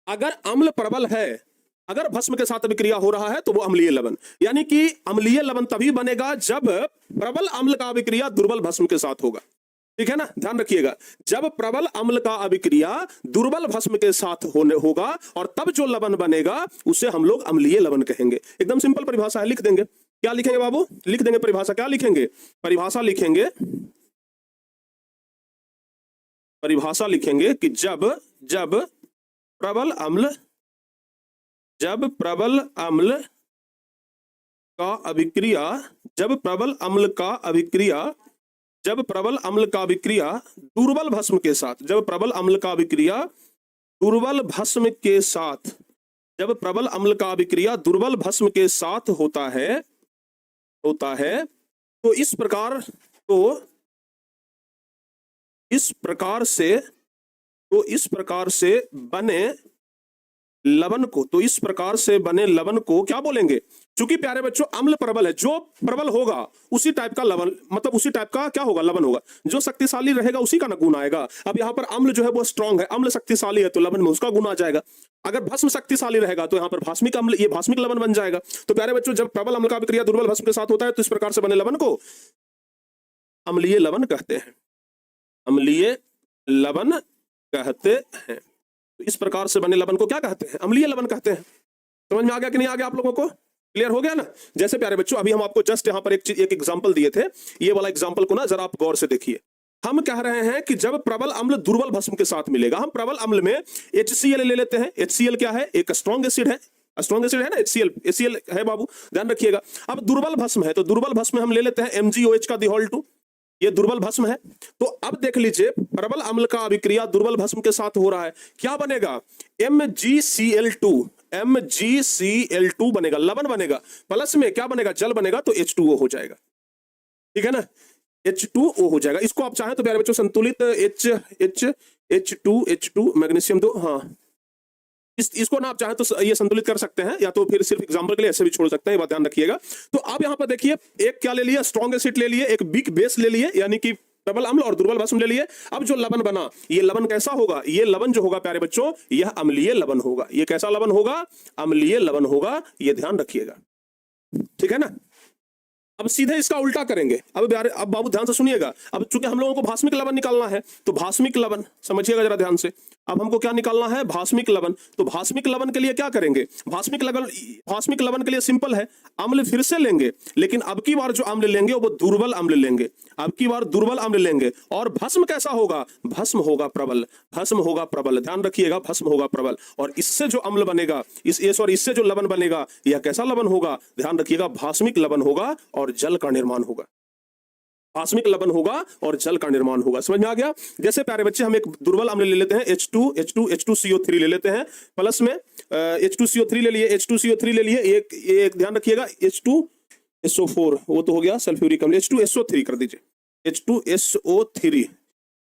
अगर अम्ल प्रबल है, अगर भस्म के साथ अभिक्रिया हो रहा है तो वो अम्लीय लवण, यानी कि अम्लीय लवण तभी बनेगा जब प्रबल अम्ल का अभिक्रिया दुर्बल भस्म के साथ होगा। ठीक है ना, ध्यान रखिएगा, जब प्रबल अम्ल का अभिक्रिया दुर्बल भस्म के साथ होगा और तब जो लवण बनेगा उसे हम लोग अम्लीय लवण कहेंगे। एकदम सिंपल परिभाषा है, लिख देंगे। क्या लिखेंगे बाबू, लिख देंगे परिभाषा। क्या लिखेंगे, परिभाषा लिखेंगे, परिभाषा लिखेंगे कि जब प्रबल अम्ल, जब प्रबल अम्ल का अभिक्रिया, जब प्रबल अम्ल का अभिक्रिया, जब प्रबल अम्ल का अभिक्रिया दुर्बल भस्म के साथ, जब प्रबल अम्ल का अभिक्रिया दुर्बल भस्म के साथ, जब प्रबल अम्ल का अभिक्रिया दुर्बल भस्म के साथ होता है तो इस प्रकार से बने लवण को, तो इस प्रकार से बने लवण को क्या बोलेंगे, चूंकि प्यारे बच्चों अम्ल प्रबल है, जो प्रबल होगा उसी टाइप का लवण, मतलब उसी टाइप का क्या होगा, लवण होगा। जो शक्तिशाली रहेगा उसी का गुण आएगा। अब यहाँ पर अम्ल जो है वो स्ट्रांग है, अम्ल शक्तिशाली है तो लवण में उसका गुण आ जाएगा। अगर भस्म शक्तिशाली रहेगा तो यहाँ पर भास्मिक अम्ल, ये भास्मिक लवण बन जाएगा। तो प्यारे बच्चों जब प्रबल अम्ल का अभिक्रिया दुर्बल भस्म के साथ होता है तो इस प्रकार से बने लवण को अम्लीय लवण कहते हैं, अम्लीय लवण कहते हैं। तो इस प्रकार से बने लवण को क्या कहते हैं, अम्लीय लवण कहते हैं। समझ में आ गया कि नहीं आ गया आप लोगों को, क्लियर हो गया ना? जैसे प्यारे बच्चों अभी हम आपको जस्ट यहाँ पर एक एग्जांपल दिए थे, ये वाला एग्जांपल को ना जरा आप गौर से देखिए। हम कह रहे हैं कि जब प्रबल अम्ल दुर्बल भस्म के साथ मिलेगा, हम प्रबल अम्ल में HCl ले लेते हैं। HCl क्या है, एक स्ट्रॉन्ग एसिड है, स्ट्रॉन्ग एसिड है ना, HCl है बाबू, ध्यान रखिएगा। अब दुर्बल भस्म है तो दुर्बल भस्म में हम ले लेते हैं MgOH का (2), ये दुर्बल भस्म है। तो अब देख लीजिए प्रबल अम्ल का अभिक्रिया दुर्बल भस्म के साथ हो रहा है, क्या बनेगा, MgCl2, MgCl2 बनेगा, लवण बनेगा, प्लस में क्या बनेगा, जल बनेगा, तो H2O हो जाएगा। ठीक है ना, H2O हो जाएगा। इसको आप चाहें तो प्यारे बच्चों संतुलित H2 मैग्नीशियम 2, हाँ इसको ना आप चाहें तो ये संतुलित कर सकते हैं, या तो फिर सिर्फ एग्जांपल के लिए ऐसे भी छोड़ सकते हैं, ये बात ध्यान रखिएगा। तो आप यहां पर देखिए, एक क्या ले लिया, स्ट्रॉन्ग एसिड ले लिए, एक वीक बेस ले लिए, यानी कि प्रबल अम्ल और दुर्बल भस्म ले लिए। अब जो लवण बना, ये लवण कैसा होगा, ये लवण जो होगा प्यारे बच्चों यह अम्लीय लवण होगा। ये कैसा लवण होगा, अम्लीय लवण होगा, ये ध्यान रखिएगा। ठीक है ना, अब सीधे इसका उल्टा करेंगे। अब बाबू ध्यान से सुनिएगा। अब चूंकि हम लोगों को भास्मिक लवण निकालना है तो भास्मिक लवण समझिएगा जरा ध्यान से। अब हमको क्या निकालना है, भास्मिक लवण। तो भास्मिक लवण के लिए क्या करेंगे, भास्मिक लवण के लिए सिंपल है, अम्ल फिर से लेंगे, लेकिन अब की बार जो अम्ल लेंगे वो दुर्बल अम्ल लेंगे, अब की बार दुर्बल अम्ल लेंगे। और भस्म कैसा होगा, भस्म होगा प्रबल, भस्म होगा प्रबल, ध्यान रखिएगा, भस्म होगा प्रबल। और इससे जो अम्ल बनेगा, इससे जो लवण बनेगा, यह कैसा लवण होगा, ध्यान रखिएगा, भास्मिक लवण होगा और जल का निर्माण होगा, भास्मिक लवण होगा और जल का निर्माण होगा। समझ में आ गया? जैसे प्यारे बच्चे हम एक दुर्बल अम्ल ले लेते हैं, H2CO3 ले लेते हैं, प्लस में H2CO3 ले लिए, H2CO3 ले लिए, एक ध्यान रखिएगा H2SO4, वो तो हो गया सल्फ्यूरिक अम्ल, H2SO3 कर दीजिए, H2SO3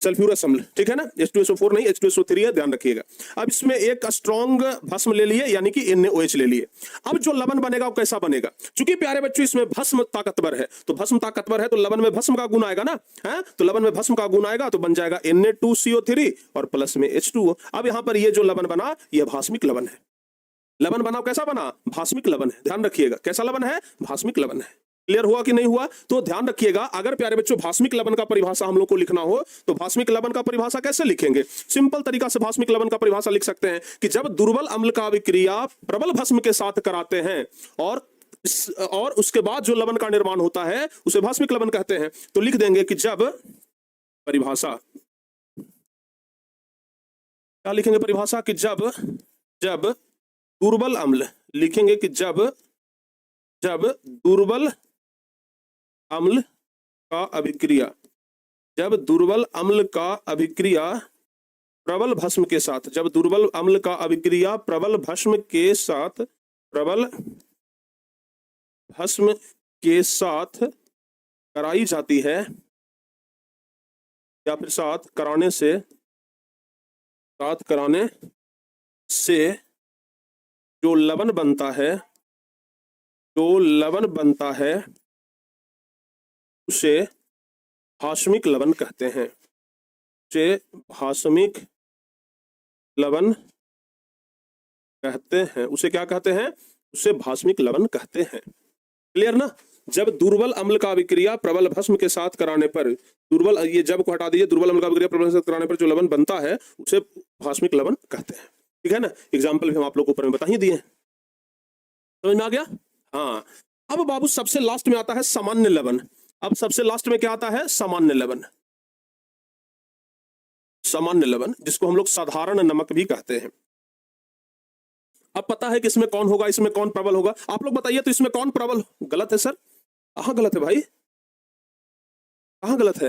सल्फ्यूरस अम्ल। ठीक है ना, H2SO4 नहीं, H2SO3 है, ध्यान रखिएगा। अब इसमें एक स्ट्रॉन्ग भस्म ले लिए, यानी कि NaOH ले लिए। अब जो लवण बनेगा वो कैसा बनेगा, क्योंकि प्यारे बच्चों इसमें भस्म ताकतवर है, तो भस्म ताकतवर है तो लवण में भस्म का गुण आएगा ना, है तो लवण में भस्म का गुण आएगा तो बन जाएगा Na2CO3 और प्लस में H2O। अब यहां पर ये जो लवण बना यह भास्मिक लवण है, लवण बना कैसा बना, भास्मिक लवण है, ध्यान रखिएगा, कैसा लवण है, भास्मिक लवण है। क्लियर हुआ कि नहीं हुआ? तो ध्यान रखिएगा, अगर प्यारे बच्चों भास्मिक लवण का परिभाषा हम लोग को लिखना हो तो भास्मिक लवण का परिभाषा कैसे लिखेंगे, सिंपल तरीका से भास्मिक लवण का परिभाषा लिख सकते हैं कि जब दुर्बल अम्ल का अभिक्रिया प्रबल भस्म के साथ कराते हैं और उसके बाद जो लवण का निर्माण होता है उसे भास्मिक लवण कहते हैं। तो लिख देंगे कि जब परिभाषा, क्या लिखेंगे परिभाषा कि जब दुर्बल अम्ल, लिखेंगे कि जब दुर्बल अम्ल का अभिक्रिया, जब दुर्बल अम्ल का अभिक्रिया प्रबल भस्म के साथ, जब दुर्बल अम्ल का अभिक्रिया प्रबल भस्म के साथ, प्रबल भस्म के साथ कराई जाती है या फिर साथ कराने से जो लवण बनता है उसे भास्मिक लवण कहते हैं, उसे भास्मिक लवण कहते हैं, उसे क्या कहते हैं, उसे भास्मिक लवण कहते हैं। क्लियर ना? जब दुर्बल अम्ल का अभिक्रिया प्रबल भस्म के साथ कराने पर, दुर्बल, ये जब को हटा दीजिए, दुर्बल अम्ल का अभिक्रिया प्रबल भस्म के साथ कराने पर जो लवण बनता है उसे भास्मिक लवण कहते हैं। ठीक है ना? एग्जाम्पल भी हम आप लोग को ऊपर में बता ही दिए हैं। समझ में आ गया? हाँ। अब बाबू सबसे लास्ट में आता है सामान्य लवण। अब सबसे लास्ट में क्या आता है? सामान्य लवण। सामान्य लवण जिसको हम लोग साधारण नमक भी कहते हैं। अब पता है कि इसमें कौन होगा, इसमें कौन प्रबल होगा? आप लोग बताइए तो इसमें कौन प्रबल? गलत है सर। कहां गलत है भाई? कहां गलत है?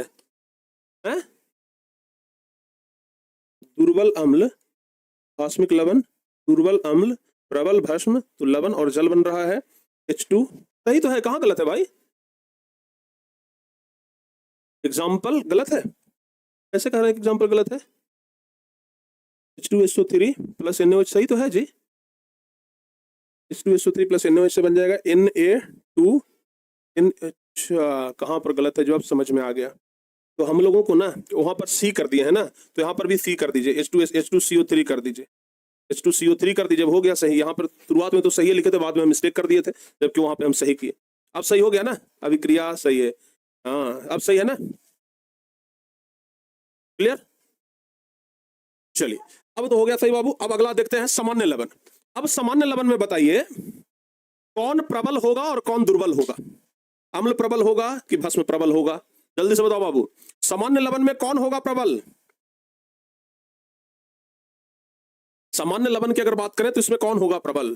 हैं? दुर्बल अम्ल, भास्मिक लवण, दुर्बल अम्ल, प्रबल भस्म, तो लवण और जल बन रहा है H2। सही तो है, कहां गलत है भाई? एग्जाम्पल गलत है। कैसे कह रहे हैं एग्जाम्पल गलत है? H2SO3 प्लस NaOH सही तो है जी। H2SO3 प्लस NaOH से बन जाएगा Na2 अच्छा, कहां पर गलत है जो अब समझ में आ गया। तो हम लोगों को ना वहां पर C कर दिए है ना, तो यहाँ पर भी C कर दीजिए, H2CO3 कर दीजिए, H2CO3 कर दीजिए, हो गया सही। यहाँ पर शुरुआत में तो सही लिखे थे, बाद में हम मिस्टेक कर दिए थे, जबकि वहां पे हम सही किए। अब सही हो गया ना? अभिक्रिया सही है, हाँ अब सही है ना? क्लियर? चलिए, अब तो हो गया सही बाबू। अब अगला देखते हैं सामान्य लवण। अब सामान्य लवण में बताइए कौन प्रबल होगा और कौन दुर्बल होगा? अम्ल प्रबल होगा कि भस्म प्रबल होगा? जल्दी से बताओ बाबू, सामान्य लवण में कौन होगा प्रबल? सामान्य लवण की अगर बात करें तो इसमें कौन होगा प्रबल?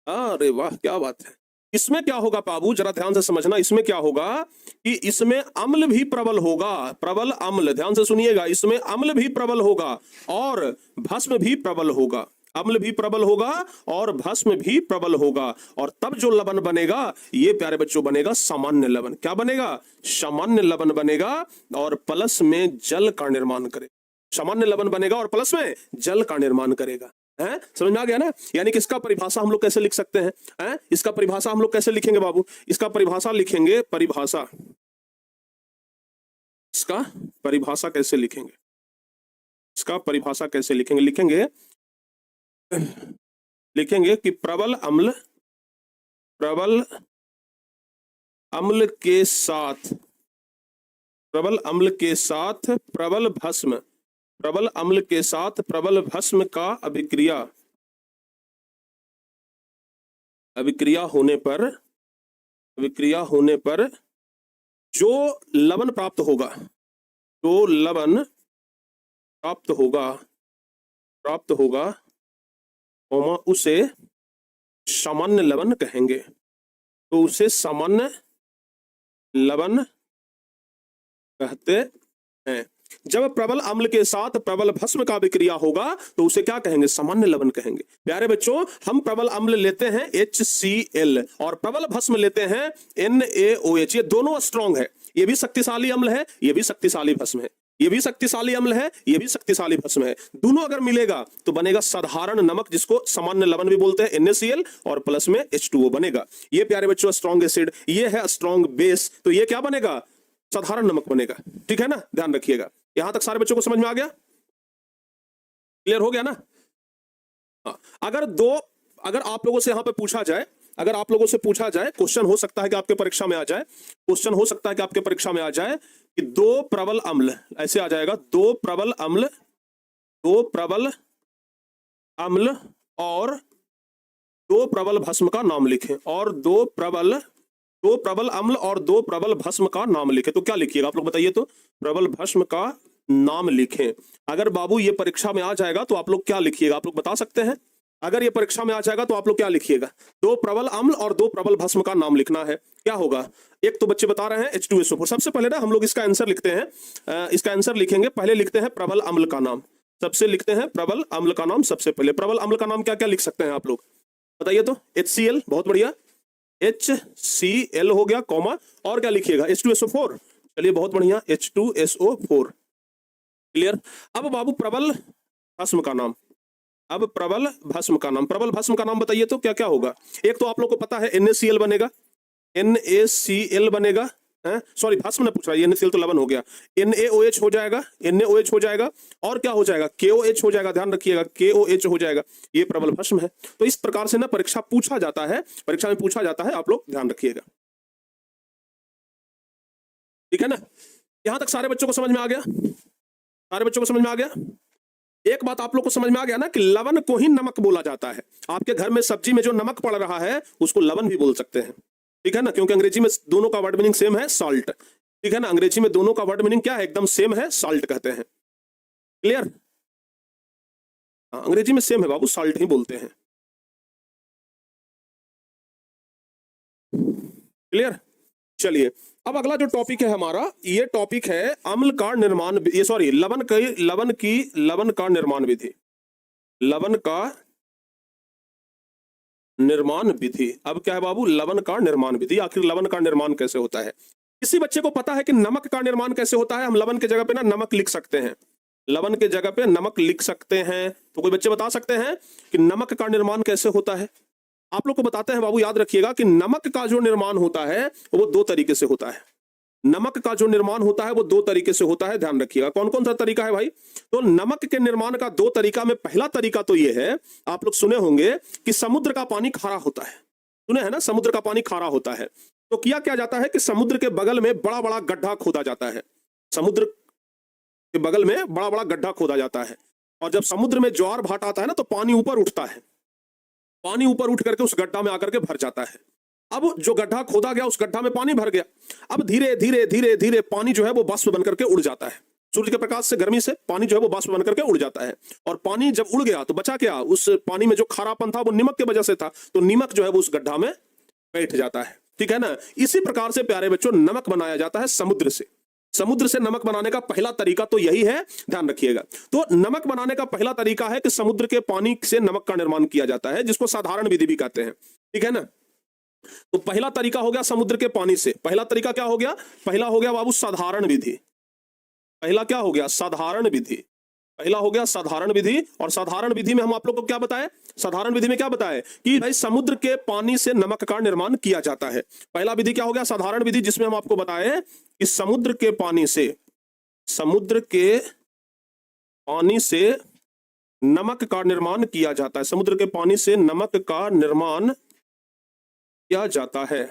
अरे वाह, क्या बात है। इसमें क्या होगा बाबू, जरा ध्यान से समझना। इसमें क्या होगा कि इसमें अम्ल भी प्रबल होगा, प्रबल अम्ल, ध्यान से सुनिएगा, इसमें अम्ल भी प्रबल होगा और भस्म भी प्रबल होगा। अम्ल भी प्रबल होगा और भस्म भी प्रबल होगा, और तब जो लवण बनेगा ये प्यारे बच्चों बनेगा सामान्य लवण। क्या बनेगा? सामान्य लवण बनेगा और प्लस में जल का निर्माण करेगा। सामान्य लवण बनेगा और प्लस में जल का निर्माण करेगा। है, समझ में आ गया ना? यानी कि इसका परिभाषा हम लोग कैसे लिख सकते हैं? इसका परिभाषा हम लोग कैसे लिखेंगे बाबू? इसका परिभाषा लिखेंगे, परिभाषा, इसका परिभाषा कैसे लिखेंगे? इसका परिभाषा कैसे लिखेंगे? लिखेंगे कि प्रबल अम्ल के साथ, प्रबल अम्ल के साथ प्रबल भस्म, प्रबल अम्ल के साथ प्रबल भस्म का अभिक्रिया होने पर जो लवण प्राप्त होगा, जो लवण प्राप्त होगा उसे सामान्य लवण कहेंगे। तो उसे सामान्य लवण कहते हैं। जब प्रबल अम्ल के साथ प्रबल भस्म का अभिक्रिया होगा तो उसे क्या कहेंगे? सामान्य लवण कहेंगे। प्यारे बच्चों, हम प्रबल अम्ल लेते हैं HCl और प्रबल भस्म लेते हैं NaOH। ये दोनों स्ट्रॉन्ग है, ये भी शक्तिशाली अम्ल है, ये भी शक्तिशाली भस्म है, ये भी शक्तिशाली अम्ल है, ये भी शक्तिशाली भस्म है। दोनों अगर मिलेगा तो बनेगा साधारण नमक, जिसको सामान्य लवण भी बोलते हैं, NaCl, और प्लस में H2O बनेगा। ये प्यारे बच्चों स्ट्रॉन्ग एसिड, ये है स्ट्रॉन्ग बेस, तो ये क्या बनेगा? साधारण नमक बनेगा। ठीक है ना? ध्यान रखिएगा। यहां तक सारे बच्चों को समझ में आ गया? क्लियर हो गया ना? हाँ। अगर आप लोगों से यहां पे पूछा जाए, अगर आप लोगों से पूछा जाए, क्वेश्चन हो सकता है कि आपके परीक्षा में आ जाए, क्वेश्चन हो सकता है कि आपके परीक्षा में आ जाए कि दो प्रबल अम्ल, ऐसे आ जाएगा, दो प्रबल अम्ल और दो प्रबल भस्म का नाम लिखें, और दो दो प्रबल अम्ल और दो प्रबल भस्म का नाम लिखे, तो क्या लिखिएगा आप लोग बताइए? तो प्रबल भस्म का नाम लिखें। अगर बाबू ये परीक्षा में आ जाएगा तो आप लोग क्या लिखिएगा, आप लोग बता सकते हैं? अगर ये परीक्षा में आ जाएगा तो आप लोग क्या लिखिएगा? दो प्रबल अम्ल और दो प्रबल भस्म का नाम लिखना है। क्या होगा? एक तो बच्चे बता रहे हैं H2SO4। सबसे पहले ना हम लोग इसका आंसर लिखते हैं, इसका आंसर लिखेंगे। पहले लिखते हैं प्रबल अम्ल का नाम, सबसे लिखते हैं प्रबल अम्ल का नाम सबसे पहले। प्रबल अम्ल का नाम क्या क्या लिख सकते हैं आप लोग बताइए? तो HCl, बहुत बढ़िया, HCl हो गया, कॉमा, और क्या लिखिएगा? H2SO4। चलिए बहुत बढ़िया, H2SO4। क्लियर? अब बाबू प्रबल भस्म का नाम, अब प्रबल भस्म का नाम, प्रबल भस्म का नाम बताइए तो क्या क्या होगा? एक तो आप लोग को पता है NaCl बनेगा, NaCl बनेगा, सॉरी भस्म ने पूछा, NaCl तो लवण हो गया, NaOH हो जाएगा, NaOH हो जाएगा, और क्या हो जाएगा? KOH हो जाएगा, ध्यान रखिएगा, KOH हो जाएगा। ये प्रबल भस्म है। तो इस प्रकार से ना परीक्षा पूछा जाता है, परीक्षा में पूछा जाता है, आप लोग ध्यान रखिएगा। ठीक है ना? यहां तक सारे बच्चों को समझ में आ गया? सारे बच्चों को समझ में आ गया? एक बात आप लोग को समझ में आ गया ना कि लवण को ही नमक बोला जाता है। आपके घर में सब्जी में जो नमक पड़ रहा है उसको लवण भी बोल सकते हैं। ठीक है ना? क्योंकि अंग्रेजी में दोनों का वर्ड मीनिंग सेम है, सॉल्ट। ठीक है ना? अंग्रेजी में दोनों का वर्ड मीनिंग क्या है? एकदम सेम है, सॉल्ट कहते हैं। क्लियर? अंग्रेजी में सेम है बाबू, सॉल्ट ही बोलते हैं। क्लियर? चलिए अब अगला जो टॉपिक है हमारा, ये टॉपिक है अम्ल का निर्माण, ये सॉरी लवण का निर्माण विधि, लवण का निर्माण विधि। अब क्या है बाबू? लवण का निर्माण विधि। आखिर लवण का निर्माण कैसे होता है? किसी बच्चे को पता है कि नमक का निर्माण कैसे होता है? हम लवण के जगह पे ना नमक लिख सकते हैं, लवण के जगह पे नमक लिख सकते हैं। तो कोई बच्चे बता सकते हैं कि नमक का निर्माण कैसे होता है? आप लोग को बताते हैं बाबू, याद रखिएगा कि नमक का जो निर्माण होता है वो दो तरीके से होता है। नमक का जो निर्माण होता है वो दो तरीके से होता है, ध्यान रखिएगा। कौन कौन सा तरीका है भाई? तो नमक के निर्माण का दो तरीका में पहला तरीका तो ये है, आप लोग सुने होंगे कि समुद्र का पानी खारा होता है, सुने हैं ना? समुद्र का पानी खारा होता है। तो किया क्या जाता है कि समुद्र के बगल में बड़ा बड़ा गड्ढा खोदा जाता है, समुद्र के बगल में बड़ा बड़ा गड्ढा खोदा जाता है, और जब समुद्र में ज्वार भाट आता है ना तो पानी ऊपर उठता है, पानी ऊपर उठ करके उस गड्ढा में आकर के भर जाता है। अब जो गड्ढा खोदा गया उस गड्ढा में पानी भर गया। अब धीरे धीरे धीरे धीरे पानी जो है वो बाष्प बनकर के उड़ जाता है। सूर्य के प्रकाश से, गर्मी से पानी जो है वो बाष्प बनकर के उड़ जाता है। और पानी जब उड़ गया तो बचा क्या? उस पानी में जो खारापन था वो नमक की वजह से था, तो नमक जो है वो उस गड्ढा में बैठ जाता है। ठीक है ना? इसी प्रकार से प्यारे बच्चों नमक बनाया जाता है समुद्र से। समुद्र से नमक बनाने का पहला तरीका तो यही है, ध्यान रखिएगा। तो नमक बनाने का पहला तरीका है कि समुद्र के पानी से नमक का निर्माण किया जाता है, जिसको साधारण विधि भी कहते हैं। ठीक है ना? तो पहला तरीका हो गया समुद्र के पानी से। पहला तरीका क्या हो गया? पहला हो गया बाबू साधारण विधि। पहला क्या हो गया? साधारण विधि। पहला हो गया साधारण विधि। और साधारण विधि में हम आप लोग को क्या बताएं? साधारण विधि में क्या बताएं कि भाई समुद्र के पानी से नमक का निर्माण किया जाता है। पहला विधि क्या हो गया? साधारण विधि, जिसमें हम आपको बताएं कि समुद्र के पानी से, समुद्र के पानी से नमक का निर्माण किया जाता है। समुद्र के पानी से नमक का निर्माण किया जाता है।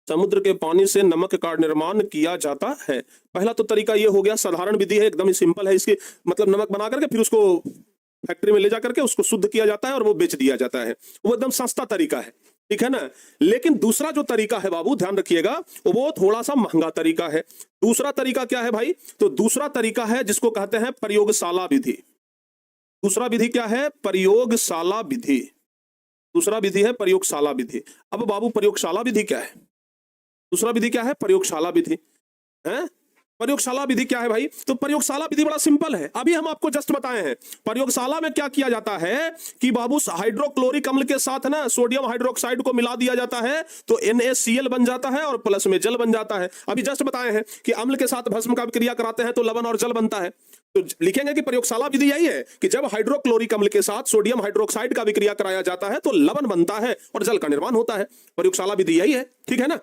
समुद्र के पानी से नमक का निर्माण किया जाता है। पहला तो तरीका ये हो गया, साधारण विधि है, एकदम ही सिंपल है। इसके मतलब नमक बना करके फिर उसको फैक्ट्री में ले जाकर के उसको शुद्ध किया जाता है और वो बेच दिया जाता है। वो एकदम सस्ता तरीका है। ठीक है ना? लेकिन दूसरा जो तरीका है बाबू, ध्यान रखिएगा, वो थोड़ा सा महंगा तरीका है। दूसरा तरीका क्या है भाई? तो दूसरा तरीका है जिसको कहते हैं प्रयोगशाला विधि। दूसरा विधि क्या है? प्रयोगशाला विधि। दूसरा विधि है प्रयोगशाला विधि। अब बाबू प्रयोगशाला विधि क्या है? दूसरा विधि क्या है? प्रयोगशाला विधि है। प्रयोगशाला विधि क्या है भाई? तो प्रयोगशाला विधि बड़ा सिंपल है, अभी हम आपको जस्ट बताए हैं। प्रयोगशाला में क्या किया जाता है कि बाबू हाइड्रोक्लोरिक अम्ल के साथ ना सोडियम हाइड्रोक्साइड को मिला दिया जाता है, तो NaCl बन जाता है और प्लस में जल बन जाता है। अभी जस्ट बताए हैं कि अम्ल के साथ भस्म का क्रिया कराते हैं तो लवण और जल बनता है। तो लिखेंगे कि प्रयोगशाला विधि यही है कि जब हाइड्रोक्लोरिक अम्ल के साथ सोडियम हाइड्रोक्साइड का विक्रिया कराया जाता है तो लवण बनता है और जल का निर्माण होता है। प्रयोगशाला विधि यही है। ठीक है ना?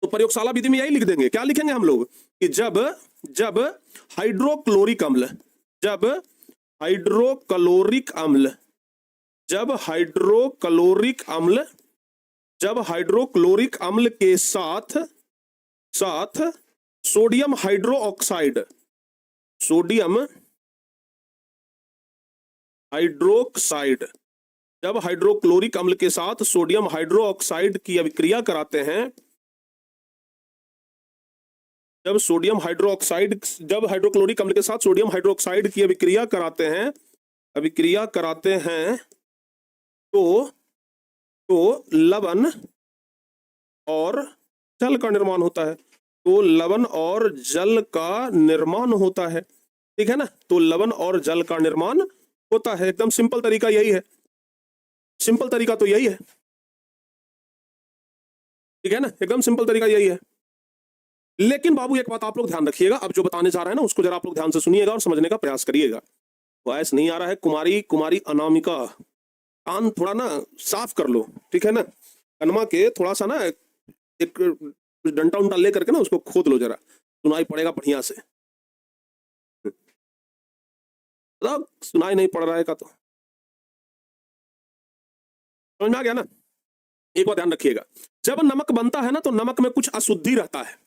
तो प्रयोगशाला विधि में यही लिख देंगे। क्या लिखेंगे हम लोग कि जब हाइड्रोक्लोरिक अम्ल, जब हाइड्रोक्लोरिक अम्ल, जब हाइड्रोक्लोरिक अम्ल, जब हाइड्रोक्लोरिक अम्ल के साथ सोडियम हाइड्रोक्साइड, सोडियम हाइड्रोक्साइड जब हाइड्रोक्लोरिक अम्ल के साथ सोडियम हाइड्रोक्साइड की अभिक्रिया कराते हैं, जब हाइड्रोक्लोरिक अम्ल के साथ सोडियम हाइड्रोक्साइड की अभिक्रिया कराते हैं तो लवण और जल का निर्माण होता है। तो लवण और जल का निर्माण होता है, ठीक है ना। तो लवण और जल का निर्माण होता है। एकदम सिंपल तरीका यही है, सिंपल तरीका तो यही है, ठीक है ना, एकदम सिंपल तरीका यही है। लेकिन बाबू एक बात आप लोग ध्यान रखिएगा, अब जो बताने जा रहा है ना उसको जरा आप लोग ध्यान से सुनिएगा और समझने का प्रयास करिएगा। वॉइस नहीं आ रहा है कुमारी अनामिका, कान थोड़ा ना साफ कर लो, ठीक है ना। कनमा के थोड़ा सा ना एक डंटा उंटा ले करके ना उसको खोद लो जरा, सुनाई पड़ेगा बढ़िया से। सुनाई नहीं पड़ रहा है का तो समझ में आ गया ना। एक बात ध्यान रखिएगा, जब नमक बनता है ना तो नमक में कुछ अशुद्धि रहता है।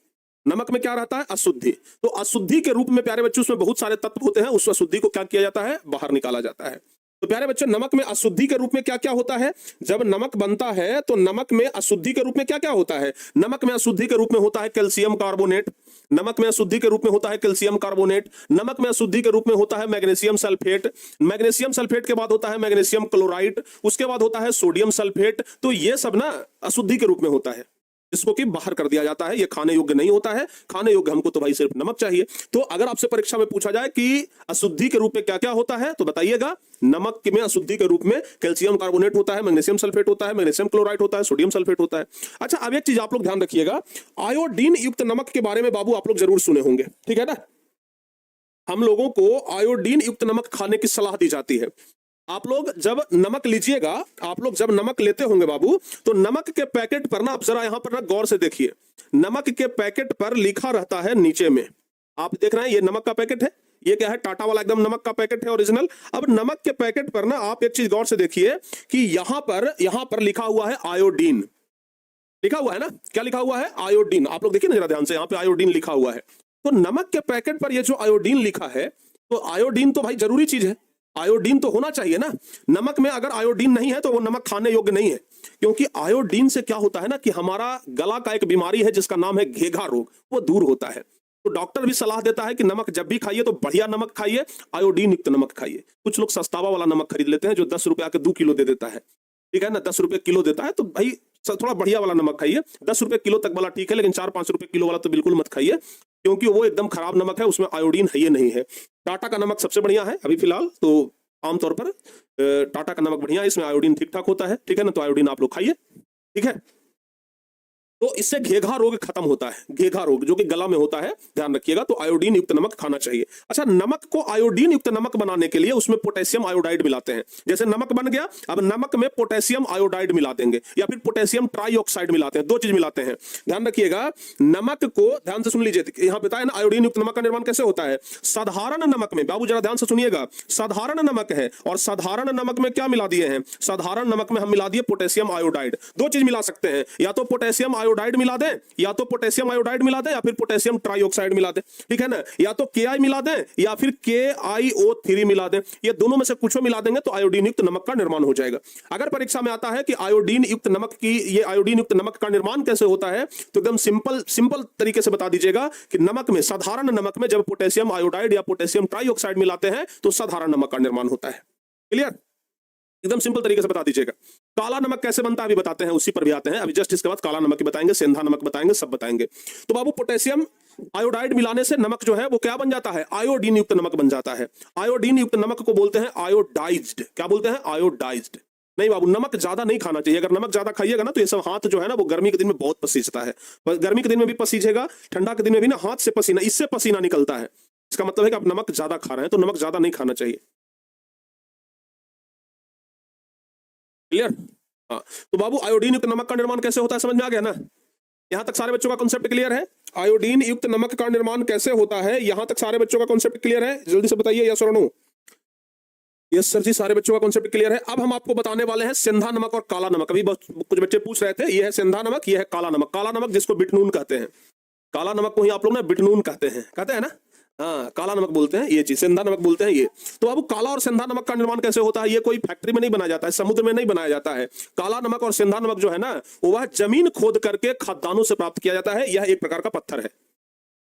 नमक में क्या रहता है? अशुद्धि। तो अशुद्धि के रूप में प्यारे बच्चों उसमें बहुत सारे तत्व होते हैं, उस अशुद्धि को क्या किया जाता है? बाहर निकाला जाता है। तो प्यारे बच्चों नमक में अशुद्धि के रूप में क्या क्या होता है? जब नमक बनता है तो नमक में अशुद्धि के रूप में क्या क्या होता है? नमक में अशुद्धि के रूप में होता है कैल्शियम कार्बोनेट, नमक में अशुद्धि के रूप में होता है कैल्शियम कार्बोनेट, नमक में अशुद्धि के रूप में होता है मैग्नीशियम सल्फेट, मैग्नीशियम सल्फेट के बाद होता है मैग्नीशियम क्लोराइड, उसके बाद होता है सोडियम सल्फेट। तो ये सब ना अशुद्धि के रूप में होता है, जिसको कि बाहर कर दिया जाता है। ये खाने योग्य नहीं होता है, खाने योग्य हमको तो भाई सिर्फ नमक चाहिए। तो अगर आपसे परीक्षा में पूछा जाए कि अशुद्धि के रूप में क्या क्या होता है तो बताइएगा, नमक में अशुद्धि के रूप में कैल्शियम कार्बोनेट होता है, मैग्नीशियम सल्फेट होता है, मैग्नीशियम क्लोराइड होता है, सोडियम सल्फेट होता है। अच्छा, अब एक चीज आप लोग ध्यान रखिएगा, आयोडीन युक्त नमक के बारे में बाबू आप लोग जरूर सुने होंगे, ठीक है ना। हम लोगों को आयोडीन युक्त नमक खाने की सलाह दी जाती है। आप लोग जब नमक लीजिएगा, आप लोग जब नमक लेते होंगे बाबू, तो नमक के पैकेट पर ना आप जरा यहां पर ना गौर से देखिए, नमक के पैकेट पर लिखा रहता है नीचे में, आप देख रहे हैं ये नमक का पैकेट है, ये क्या है? टाटा वाला एकदम नमक का पैकेट है ओरिजिनल। अब नमक के पैकेट पर ना आप एक चीज गौर से देखिए कि यहां पर लिखा हुआ है आयोडीन, लिखा हुआ है ना, क्या लिखा हुआ है? आयोडीन। आप लोग देखिए ना जरा ध्यान से, यहां पे आयोडीन लिखा हुआ है। तो नमक के पैकेट पर ये जो आयोडीन लिखा है, तो आयोडीन तो भाई जरूरी चीज है, आयोडीन तो होना चाहिए ना। नमक में अगर आयोडीन नहीं है तो वो नमक खाने योग्य नहीं है, क्योंकि आयोडीन से क्या होता है ना कि हमारा गला का एक बीमारी है जिसका नाम है घेघा रोग, वो दूर होता है। तो डॉक्टर भी सलाह देता है कि नमक जब भी खाइए तो बढ़िया नमक खाइए, आयोडीन युक्त नमक खाइए। कुछ लोग सस्तावा वाला नमक खरीद लेते हैं जो 10 रुपया के 2 किलो दे देता है, ठीक है ना, 10 रुपए किलो देता है। तो भाई थोड़ा बढ़िया वाला नमक खाइए, 10 रुपए किलो तक वाला ठीक है, लेकिन 4-5 रुपए किलो वाला तो बिल्कुल मत खाइए, क्योंकि वो एकदम खराब नमक है, उसमें आयोडीन है ही नहीं है। टाटा का नमक सबसे बढ़िया है अभी फिलहाल, तो आमतौर पर टाटा का नमक बढ़िया है, इसमें आयोडीन ठीक ठाक होता है, ठीक है ना। तो आयोडीन आप लोग खाइए, ठीक है। तो इससे घेघा रोग खत्म होता है, घेघा रोग जो कि गला में होता है, ध्यान रखिएगा। तो आयोडीन युक्त नमक खाना चाहिए। अच्छा, नमक को आयोडीन युक्त नमक बनाने के लिए उसमें पोटेशियम आयोडाइड मिलाते हैं। जैसे नमक बन गया, अब नमक में पोटेशियम आयोडाइड मिला देंगे या फिर पोटेशियम ट्राइऑक्साइड मिलाते हैं, दो चीज मिलाते हैं। ध्यान रखिएगा, नमक को ध्यान से सुन लीजिए, यहां बताया ना आयोडीन युक्त नमक का निर्माण कैसे होता है। साधारण नमक में, बाबू जरा ध्यान से सुनिएगा, साधारण नमक है और साधारण नमक में क्या मिला दिए हैं? साधारण नमक में हम मिला दिए पोटेशियम आयोडाइड। दो चीज मिला सकते हैं, या तो पोटेशियम आयोडाइड मिला दें, या तो पोटेशियम आयोडाइड मिला दें, या फिर पोटेशियम ट्राइऑक्साइड मिला दें, ठीक है ना। या तो Ki मिला दें या फिर KiO3 मिला दें, ये दोनों में से कुछ मिला देंगे तो आयोडीन युक्त नमक का निर्माण हो जाएगा। अगर परीक्षा में आता है कि आयोडीन युक्त नमक की, ये आयोडीन युक्त नमक का निर्माण कैसे होता है, तो एकदम सिंपल तरीके से बता दीजिएगा कि नमक में, साधारण नमक में जब पोटेशियम आयोडाइड या पोटेशियम ट्राइऑक्साइड मिलाते हैं तो साधारण नमक का निर्माण होता है। क्लियर? एकदम सिंपल तरीके से बता दीजिएगा। काला नमक कैसे बनता है अभी बताते हैं, उसी पर भी आते हैं अभी, जस्ट इसके बाद काला नमक बताएंगे, सेंधा नमक बताएंगे, सब बताएंगे। तो बाबू पोटेशियम आयोडाइड मिलाने से नमक जो है वो क्या बन जाता है? आयोडीन युक्त नमक बन जाता है। आयोडीन युक्त नमक को बोलते हैं आयोडाइज्ड। क्या बोलते हैं? आयोडाइज्ड। नहीं बाबू, नमक ज्यादा नहीं खाना चाहिए। अगर नमक ज्यादा खाइएगा ना तो ये सब हाथ जो है ना वो गर्मी के दिन में बहुत पसीजता है, गर्मी के दिन में भी पसीजेगा, ठंडा के दिन में भी ना हाथ से पसीना, इससे पसीना निकलता है। इसका मतलब है कि आप नमक ज्यादा खा रहे हैं, तो नमक ज्यादा नहीं खाना चाहिए। क्लियर? हाँ, तो बाबू आयोडीन युक्त नमक का निर्माण कैसे होता है समझ में आ गया ना? यहां तक सारे बच्चों का कॉन्सेप्ट क्लियर है? आयोडीन युक्त नमक का निर्माण कैसे होता है, यहां तक सारे बच्चों का कॉन्सेप्ट क्लियर है? जल्दी से बताइए यस और नो। यस सर जी, सारे बच्चों का कॉन्सेप्ट क्लियर है। अब हम आपको बताने वाले हैं सेंधा नमक और काला नमक। अभी कुछ बच्चे पूछ रहे थे, ये है सेंधा नमक, ये है काला नमक। काला नमक जिसको बिटनून कहते हैं, काला नमक को ही आप लोग ना बिटनून कहते हैं ना। हाँ, काला नमक बोलते हैं ये चीज, सेंधा नमक बोलते हैं ये। तो बाबू काला और सेंधा नमक का निर्माण कैसे होता है? ये कोई फैक्ट्री में नहीं बनाया जाता है, समुद्र में नहीं बनाया जाता है। काला नमक और सेंधा नमक जो है ना, वो वह जमीन खोद करके खदानों से प्राप्त किया जाता है। यह एक प्रकार का पत्थर है,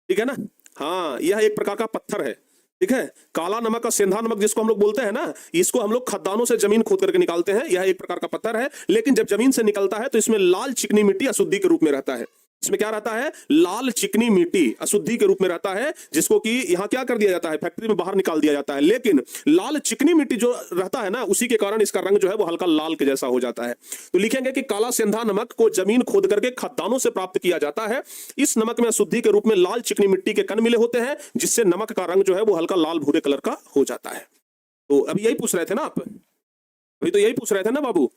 ठीक है ना। हाँ, यह एक प्रकार का पत्थर है, ठीक है। काला नमक और सेंधा नमक जिसको हम लोग बोलते हैं ना, इसको हम लोग खदानों से जमीन खोद करके निकालते हैं। यह एक प्रकार का पत्थर है, लेकिन जब जमीन से निकलता है तो इसमें लाल चिकनी मिट्टी अशुद्धि के रूप में रहता है। इसमें क्या रहता है? लाल चिकनी मिट्टी अशुद्धि के रूप में रहता है, जिसको कि यहां क्या कर दिया जाता है, फैक्ट्री में बाहर निकाल दिया जाता है। लेकिन लाल चिकनी मिट्टी जो रहता है ना, उसी के कारण इसका रंग जो है वो हल्का लाल के जैसा हो जाता है। तो लिखेंगे कि काला सेंधा नमक को जमीन खोद करके खदानों से प्राप्त किया जाता है। इस नमक में अशुद्धि के रूप में लाल चिकनी मिट्टी के कण मिले होते हैं, जिससे नमक का रंग जो है वो हल्का लाल भूरे कलर का हो जाता है। तो अभी यही पूछ रहे थे ना आप, अभी तो यही पूछ रहे थे ना बाबू।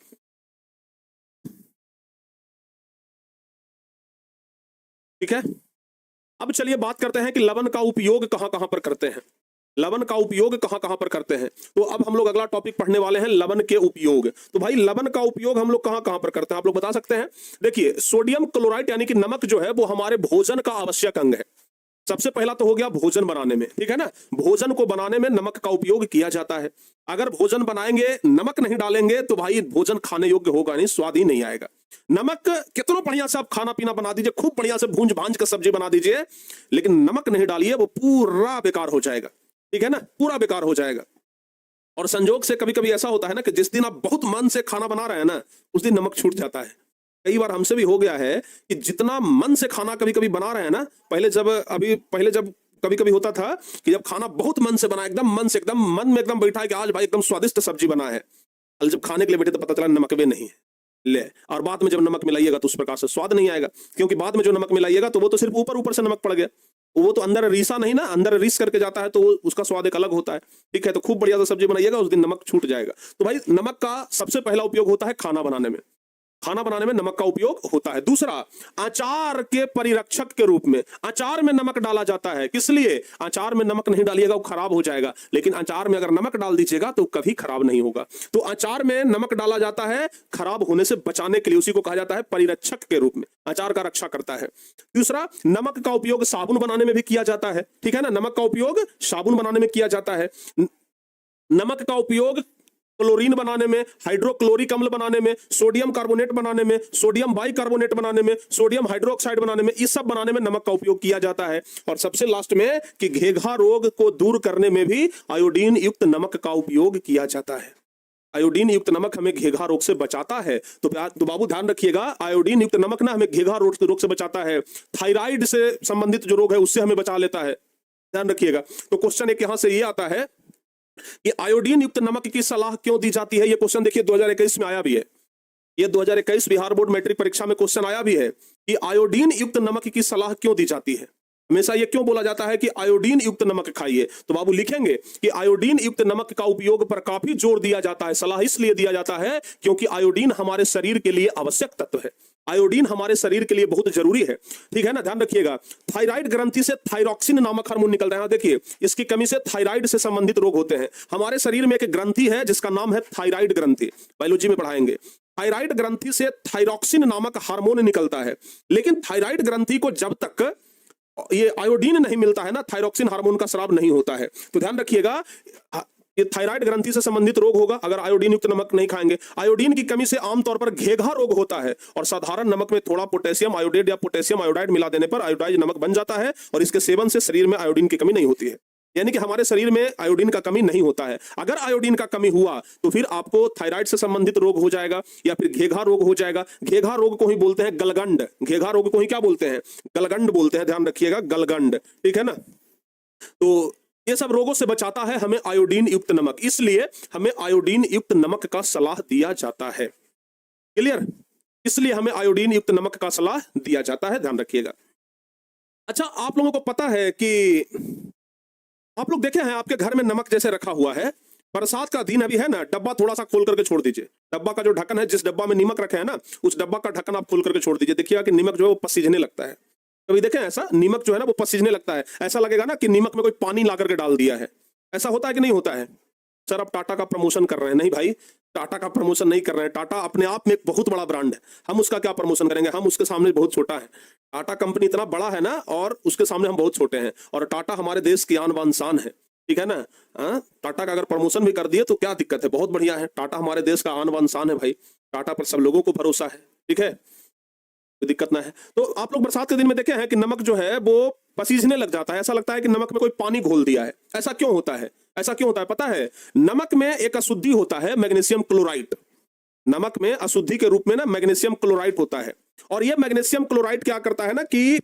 ठीक है, अब चलिए बात करते हैं कि लवण का उपयोग कहां कहां पर करते हैं। लवण का उपयोग कहां कहां पर करते हैं, तो अब हम लोग अगला टॉपिक पढ़ने वाले हैं, लवण के उपयोग। तो भाई लवण का उपयोग हम लोग कहां कहां पर करते हैं, आप लोग बता सकते हैं? देखिए, सोडियम क्लोराइड यानी कि नमक जो है वो हमारे भोजन का आवश्यक अंग है। सबसे पहला तो हो गया भोजन बनाने में, ठीक है ना। भोजन को बनाने में नमक का उपयोग किया जाता है। अगर भोजन बनाएंगे नमक नहीं डालेंगे तो भाई भोजन खाने योग्य होगा नहीं, स्वाद ही नहीं आएगा। नमक कितना बढ़िया से आप खाना पीना बना दीजिए, खूब बढ़िया से भूंज भांज कर सब्जी बना दीजिए, लेकिन नमक नहीं डालिए, वो पूरा बेकार हो जाएगा, ठीक है ना, पूरा बेकार हो जाएगा। और संजोग से कभी कभी ऐसा होता है ना कि जिस दिन आप बहुत मन से खाना बना रहे हैं ना, उस दिन नमक छूट जाता है। कई बार हमसे भी हो गया है कि जितना मन से खाना कभी कभी बना रहे हैं ना, पहले जब कभी कभी होता था कि जब खाना बहुत मन से बना, एकदम मन से, एकदम मन में एकदम बैठा है कि आज भाई एकदम स्वादिष्ट सब्जी बना है, और जब खाने के लिए बैठे तो पता चला नमक भी नहीं है, ले। और बाद में जब नमक मिलाइएगा तो उस प्रकार से स्वाद नहीं आएगा, क्योंकि बाद में जो नमक मिलाइएगा तो वो तो सिर्फ ऊपर ऊपर से नमक पड़ गया, वो तो अंदर रीसा नहीं ना, अंदर रीस करके जाता है, तो उसका स्वाद एक अलग होता है। ठीक है, तो खूब बढ़िया से सब्जी बनाइएगा, उस दिन नमक छूट जाएगा। तो भाई नमक का सबसे पहला उपयोग होता है खाना बनाने में, खाना बनाने में नमक का उपयोग होता है। दूसरा, अचार के परिरक्षक के रूप में अचार में नमक डाला जाता है। किस लिए? अचार में नमक नहीं डालिएगा वो खराब हो जाएगा, लेकिन अचार में अगर नमक डाल दीजिएगा तो कभी खराब नहीं होगा। तो अचार में नमक डाला जाता है खराब होने से बचाने के लिए, उसी को कहा जाता है परिरक्षक के रूप में, अचार का रक्षा करता है। दूसरा, नमक का उपयोग साबुन बनाने में भी किया जाता है, ठीक है ना, नमक का उपयोग साबुन बनाने में किया जाता है। नमक का उपयोग क्लोरीन बनाने में, हाइड्रोक्लोरिक अम्ल बनाने में, सोडियम कार्बोनेट बनाने में, सोडियम बाइकार्बोनेट बनाने में, सोडियम हाइड्रोक्साइड बनाने में, इस सब बनाने में नमक का उपयोग किया जाता है। और सबसे लास्ट में कि घेघा रोग को दूर करने में भी आयोडीन युक्त नमक का उपयोग किया जाता है। आयोडीन युक्त नमक हमें घेघा रोग से बचाता है। तो बाबू ध्यान रखिएगा, आयोडीन युक्त नमक ना हमें घेघा रोग से बचाता है, थायराइड से संबंधित जो रोग है उससे हमें बचा लेता है, ध्यान रखिएगा। तो क्वेश्चन एक यहां से ये आता है कि आयोडीन युक्त नमक की सलाह क्यों दी जाती है। ये क्वेश्चन देखिए 2021 में आया भी है, ये 2021 बिहार बोर्ड मैट्रिक परीक्षा में क्वेश्चन आया भी है कि आयोडीन युक्त नमक की सलाह क्यों दी जाती है। हमेशा ये क्यों बोला जाता है कि आयोडीन युक्त नमक खाइए। तो बाबू लिखेंगे कि आयोडीन युक्त नमक का उपयोग पर काफी जोर दिया जाता है। सलाह इसलिए दिया जाता है क्योंकि आयोडीन हमारे शरीर के लिए आवश्यक तत्व है, आयोडीन हमारे शरीर के लिए बहुत जरूरी है, ठीक है ना, ध्यान रखिएगा। थायराइड ग्रंथि से थायरॉक्सिन नामक हार्मोन निकलता है, देखिए इसकी कमी से थायराइड से संबंधित रोग होते हैं। हमारे शरीर में एक ग्रंथि है जिसका नाम है थायराइड ग्रंथि, बायोलॉजी में पढ़ाएंगे। थायराइड ग्रंथि से थायरॉक्सिन नामक हार्मोन निकलता है, लेकिन थायराइड ग्रंथि को जब तक ये आयोडीन नहीं मिलता है ना, थायरॉक्सिन हार्मोन का स्राव नहीं होता है। तो ध्यान रखिएगा, ये थायराइड ग्रंथि से संबंधित रोग होगा अगर आयोडीन युक्त नमक नहीं खाएंगे। आयोडीन की कमी से आमतौर पर घेघा रोग होता है, और साधारण नमक में थोड़ा पोटेशियम आयोडेट या पोटेशियम आयोडाइड मिला देने पर आयोडाइज नमक बन जाता है, और इसके सेवन से शरीर में आयोडीन की कमी नहीं होती है। यानी कि हमारे शरीर में आयोडीन का कमी नहीं होता है। अगर आयोडीन का कमी हुआ तो फिर आपको थायराइड से संबंधित रोग हो जाएगा, या फिर घेघा रोग हो जाएगा। घेघा रोग को ही बोलते हैं गलगंड, घेघा रोग को ही क्या बोलते हैं, गलगंड बोलते हैं, ध्यान रखिएगा, गलगंड, ठीक है ना। तो ये सब रोगों से बचाता है हमें आयोडीन युक्त नमक, इसलिए हमें आयोडीन युक्त नमक का सलाह दिया जाता है। क्लियर? इसलिए हमें आयोडीन युक्त नमक का सलाह दिया जाता है, ध्यान रखिएगा। अच्छा, आप लोगों को पता है कि आप लोग देखे हैं आपके घर में नमक जैसे रखा हुआ है, बरसात का दिन अभी है ना, डब्बा थोड़ा सा खोल करके छोड़ दीजिए, डब्बा का जो ढक्कन है, जिस डब्बा में नमक रखे हैं ना, उस डब्बा का ढक्कन आप खोल करके छोड़ दीजिए, देखिएगा कि नमक जो है वो पसीजने लगता है। कभी देखें ऐसा, नीमक जो है ना वो पसीजने लगता है, ऐसा लगेगा ना कि नीमक में कोई पानी ला करके डाल दिया है। ऐसा होता है कि नहीं होता है? सर आप टाटा का प्रमोशन कर रहे हैं, नहीं भाई, टाटा का प्रमोशन नहीं कर रहे हैं। टाटा अपने आप में एक बहुत बड़ा ब्रांड है, हम उसका क्या प्रमोशन करेंगे, हम उसके सामने बहुत छोटा है। टाटा कंपनी इतना बड़ा है ना, और उसके सामने हम बहुत छोटे हैं। और टाटा हमारे देश की आन बान शान है, ठीक है ना। हाँ, टाटा का अगर प्रमोशन भी कर दिए तो क्या दिक्कत है, बहुत बढ़िया है। टाटा हमारे देश का आन बान शान है भाई, टाटा पर सब लोगों को भरोसा है, ठीक है, कोई दिक्कत ना है। तो आप लोग बरसात के दिन में देखे हैं कि नमक जो है वो पसीजने लग जाता है, ऐसा लगता है कि नमक में कोई पानी घोल दिया है। ऐसा क्यों होता है, ऐसा क्यों होता है पता है? नमक में एक अशुद्धि होता है, मैग्नीशियम क्लोराइड। नमक में अशुद्धि के रूप में ना मैग्नीशियम क्लोराइड होता है, और ये मैग्नीशियम क्लोराइड क्या करता है ना कि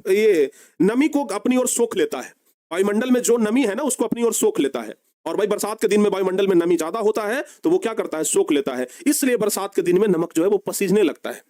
ये नमी को अपनी ओर सोख लेता है। वायुमंडल में जो नमी है ना उसको अपनी ओर सोख लेता है। और भाई बरसात के दिन में वायुमंडल में नमी ज्यादा होता है तो वो क्या करता है, सोख लेता है। इसलिए बरसात के दिन में नमक जो है वो पसीजने लगता है,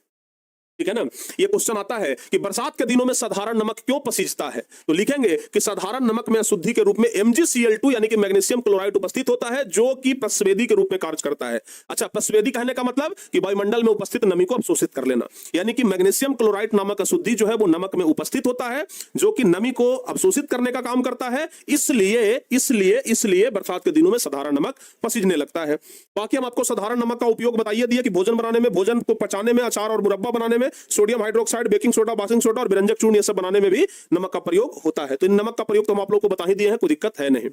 ठीक है ना। ये क्वेश्चन आता है कि बरसात के दिनों में साधारण नमक क्यों पसीजता है, तो लिखेंगे कि साधारण नमक में अशुद्धि के रूप में MgCl2 यानी कि मैग्नीशियम क्लोराइड उपस्थित होता है, जो कि पशवेदी के रूप में कार्य करता है। अच्छा, पशवेदी कहने का मतलब कि वायुमंडल में उपस्थित नमी को अवशोषित कर लेना, यानी कि मैग्नीशियम क्लोराइड नामक अशुद्धि जो है वो नमक में उपस्थित होता है, जो कि नमी को अवशोषित करने का काम करता है। इसलिए इसलिए इसलिए बरसात के दिनों में साधारण नमक पसीजने लगता है। बाकी हम आपको साधारण नमक का उपयोग बताइए दिए कि भोजन बनाने में, भोजन को पचाने में, अचार और मुरब्बा बनाने में, sodium hydroxide, baking soda, baking soda और व्यंजक चूर्ण ये सब बनाने में भी नमक का प्रयोग होता है। तो इन नमक का प्रयोग तो हम आप लोग को बता ही दिए हैं, कोई दिक्कत है नहीं।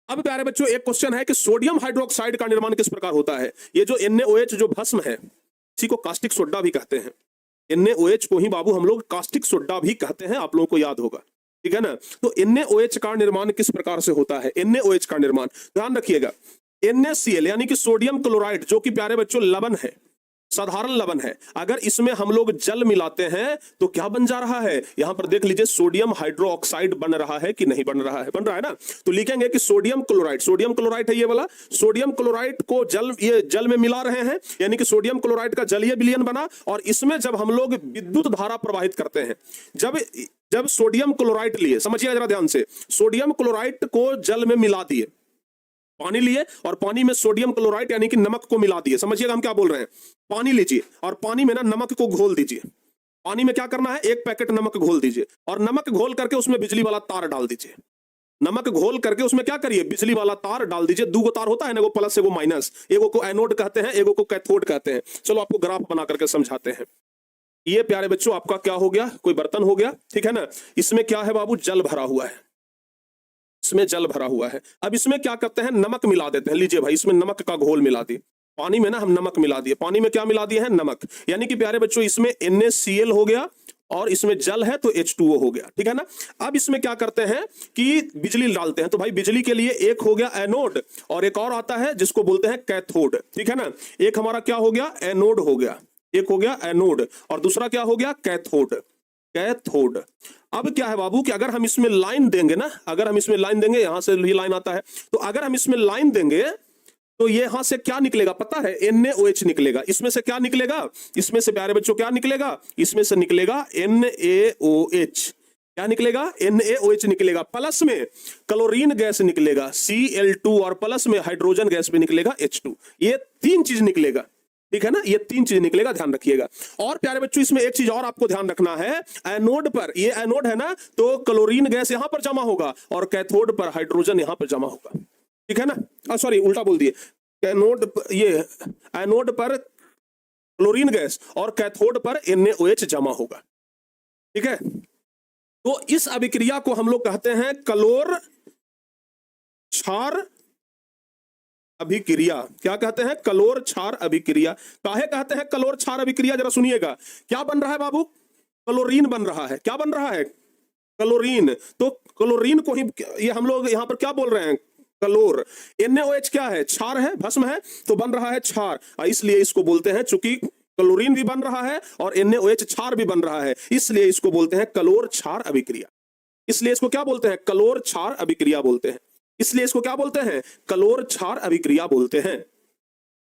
अब प्यारे बच्चों एक क्वेश्चन है कि सोडियम हाइड्रोक्साइड का निर्माण किस प्रकार होता है। ये जो NaOH जो भस्म है, इसी को कास्टिक सोडा भी कहते हैं। NaOH को ही बाबू हम लोग कास्टिक सोडा भी कहते हैं, आप लोगों को याद होगा, ठीक है ना। तो NaOH का निर्माण किस प्रकार से होता है, NaOH का निर्माण ध्यान रखिएगा। NaCl यानी कि सोडियम क्लोराइड, जो कि प्यारे बच्चों लवण है, साधारण लवण है, अगर इसमें हम लोग जल मिलाते हैं तो क्या बन जा रहा है, यहां पर देख लीजिए, सोडियम हाइड्रोक्साइड बन रहा है कि नहीं बन रहा है, बन रहा है ना। तो लिखेंगे कि सोडियम क्लोराइड है ये वाला, सोडियम क्लोराइड को ये जल में मिला रहे हैं, यानी कि सोडियम क्लोराइड का जलीय विलयन बना, और इसमें जब हम लोग विद्युत धारा प्रवाहित करते हैं, जब सोडियम क्लोराइड लिए, समझिए जरा ध्यान से, सोडियम क्लोराइड को जल में मिला दिए, पानी लिए और पानी में सोडियम क्लोराइड यानी कि नमक को मिला दिए। समझिएगा हम क्या बोल रहे हैं, पानी लीजिए और पानी में ना नमक को घोल दीजिए। पानी में क्या करना है, 1 पैकेट नमक घोल दीजिए, और नमक घोल करके उसमें बिजली वाला तार डाल दीजिए। नमक घोल करके उसमें क्या करिए, बिजली वाला तार डाल दीजिए। 2 तार होता है ना, एगो प्लस एगो माइनस, एगो को एनोड कहते हैं, एगो को कैथोड कहते हैं। चलो आपको ग्राफ बना करके समझाते हैं। ये प्यारे बच्चों आपका क्या हो गया, कोई बर्तन हो गया, ठीक है ना। इसमें क्या है बाबू, जल भरा हुआ है, इसमें जल भरा हुआ है। अब इसमें क्या करते हैं, नमक मिला देते हैं। लीजिए भाई, इसमें नमक का घोल मिला दिए, पानी में ना हम नमक मिला दिए। पानी में क्या मिला दिए हैं, नमक, यानी कि प्यारे बच्चों इसमें NaCl हो गया और इसमें जल है तो H2O हो गया, ठीक है ना। अब इसमें क्या करते हैं कि बिजली डालते हैं। तो भाई बिजली के लिए एक हो गया एनोड और एक और आता है जिसको बोलते हैं कैथोड, ठीक है ना। एक हमारा क्या हो गया, एनोड हो गया, एक हो गया एनोड और दूसरा क्या हो गया, कैथोड, कैथोड। अब क्या है बाबू कि अगर हम इसमें लाइन देंगे ना, अगर हम इसमें लाइन देंगे, यहां से ये लाइन आता है, तो अगर हम इसमें लाइन देंगे तो ये यहां से क्या निकलेगा पता है, NaOH निकलेगा। इसमें से क्या निकलेगा, इसमें से प्यारे बच्चों क्या निकलेगा, इसमें से निकलेगा NaOH। क्या निकलेगा, NaOH निकलेगा, प्लस में क्लोरीन गैस निकलेगा Cl2 और प्लस में हाइड्रोजन गैस भी निकलेगा H2। ये 3 चीज निकलेगा, ठीक है ना, ये 3 चीज निकलेगा, ध्यान रखिएगा। और प्यारे बच्चों इसमें एक चीज और आपको ध्यान रखना है, एनोड पर, ये एनोड है ना, तो क्लोरीन गैस यहां पर जमा होगा और कैथोड पर हाइड्रोजन यहां पर जमा होगा, ठीक है ना। सॉरी उल्टा बोल दिए, ये एनोड पर क्लोरीन गैस और कैथोड पर NaOH जमा होगा, ठीक है। तो इस अभिक्रिया को हम लोग कहते हैं कलोर क्षार अभिक्रिया। क्या कहते हैं, कलोर क्षार अभिक्रिया। काहे कहते हैं कलोर क्षार अभिक्रिया, जरा सुनिएगा। क्या बन रहा है बाबू, क्लोरीन बन रहा है। क्या बन रहा है, क्लोरीन। तो क्लोरीन को ही ये हम लोग यहां पर क्या बोल रहे हैं, कलोर। NaOH क्या है, क्षार है, भस्म है, तो बन रहा है क्षार, इसलिए इसको बोलते हैं, चूंकि क्लोरीन भी बन रहा है और NaOH क्षार भी बन रहा है, इसलिए इसको बोलते हैं कलोर क्षार अभिक्रिया। इसलिए इसको क्या बोलते हैं, कलोर क्षार अभिक्रिया बोलते हैं। इसलिए इसको क्या बोलते हैं, कलोर क्षार अभिक्रिया बोलते हैं।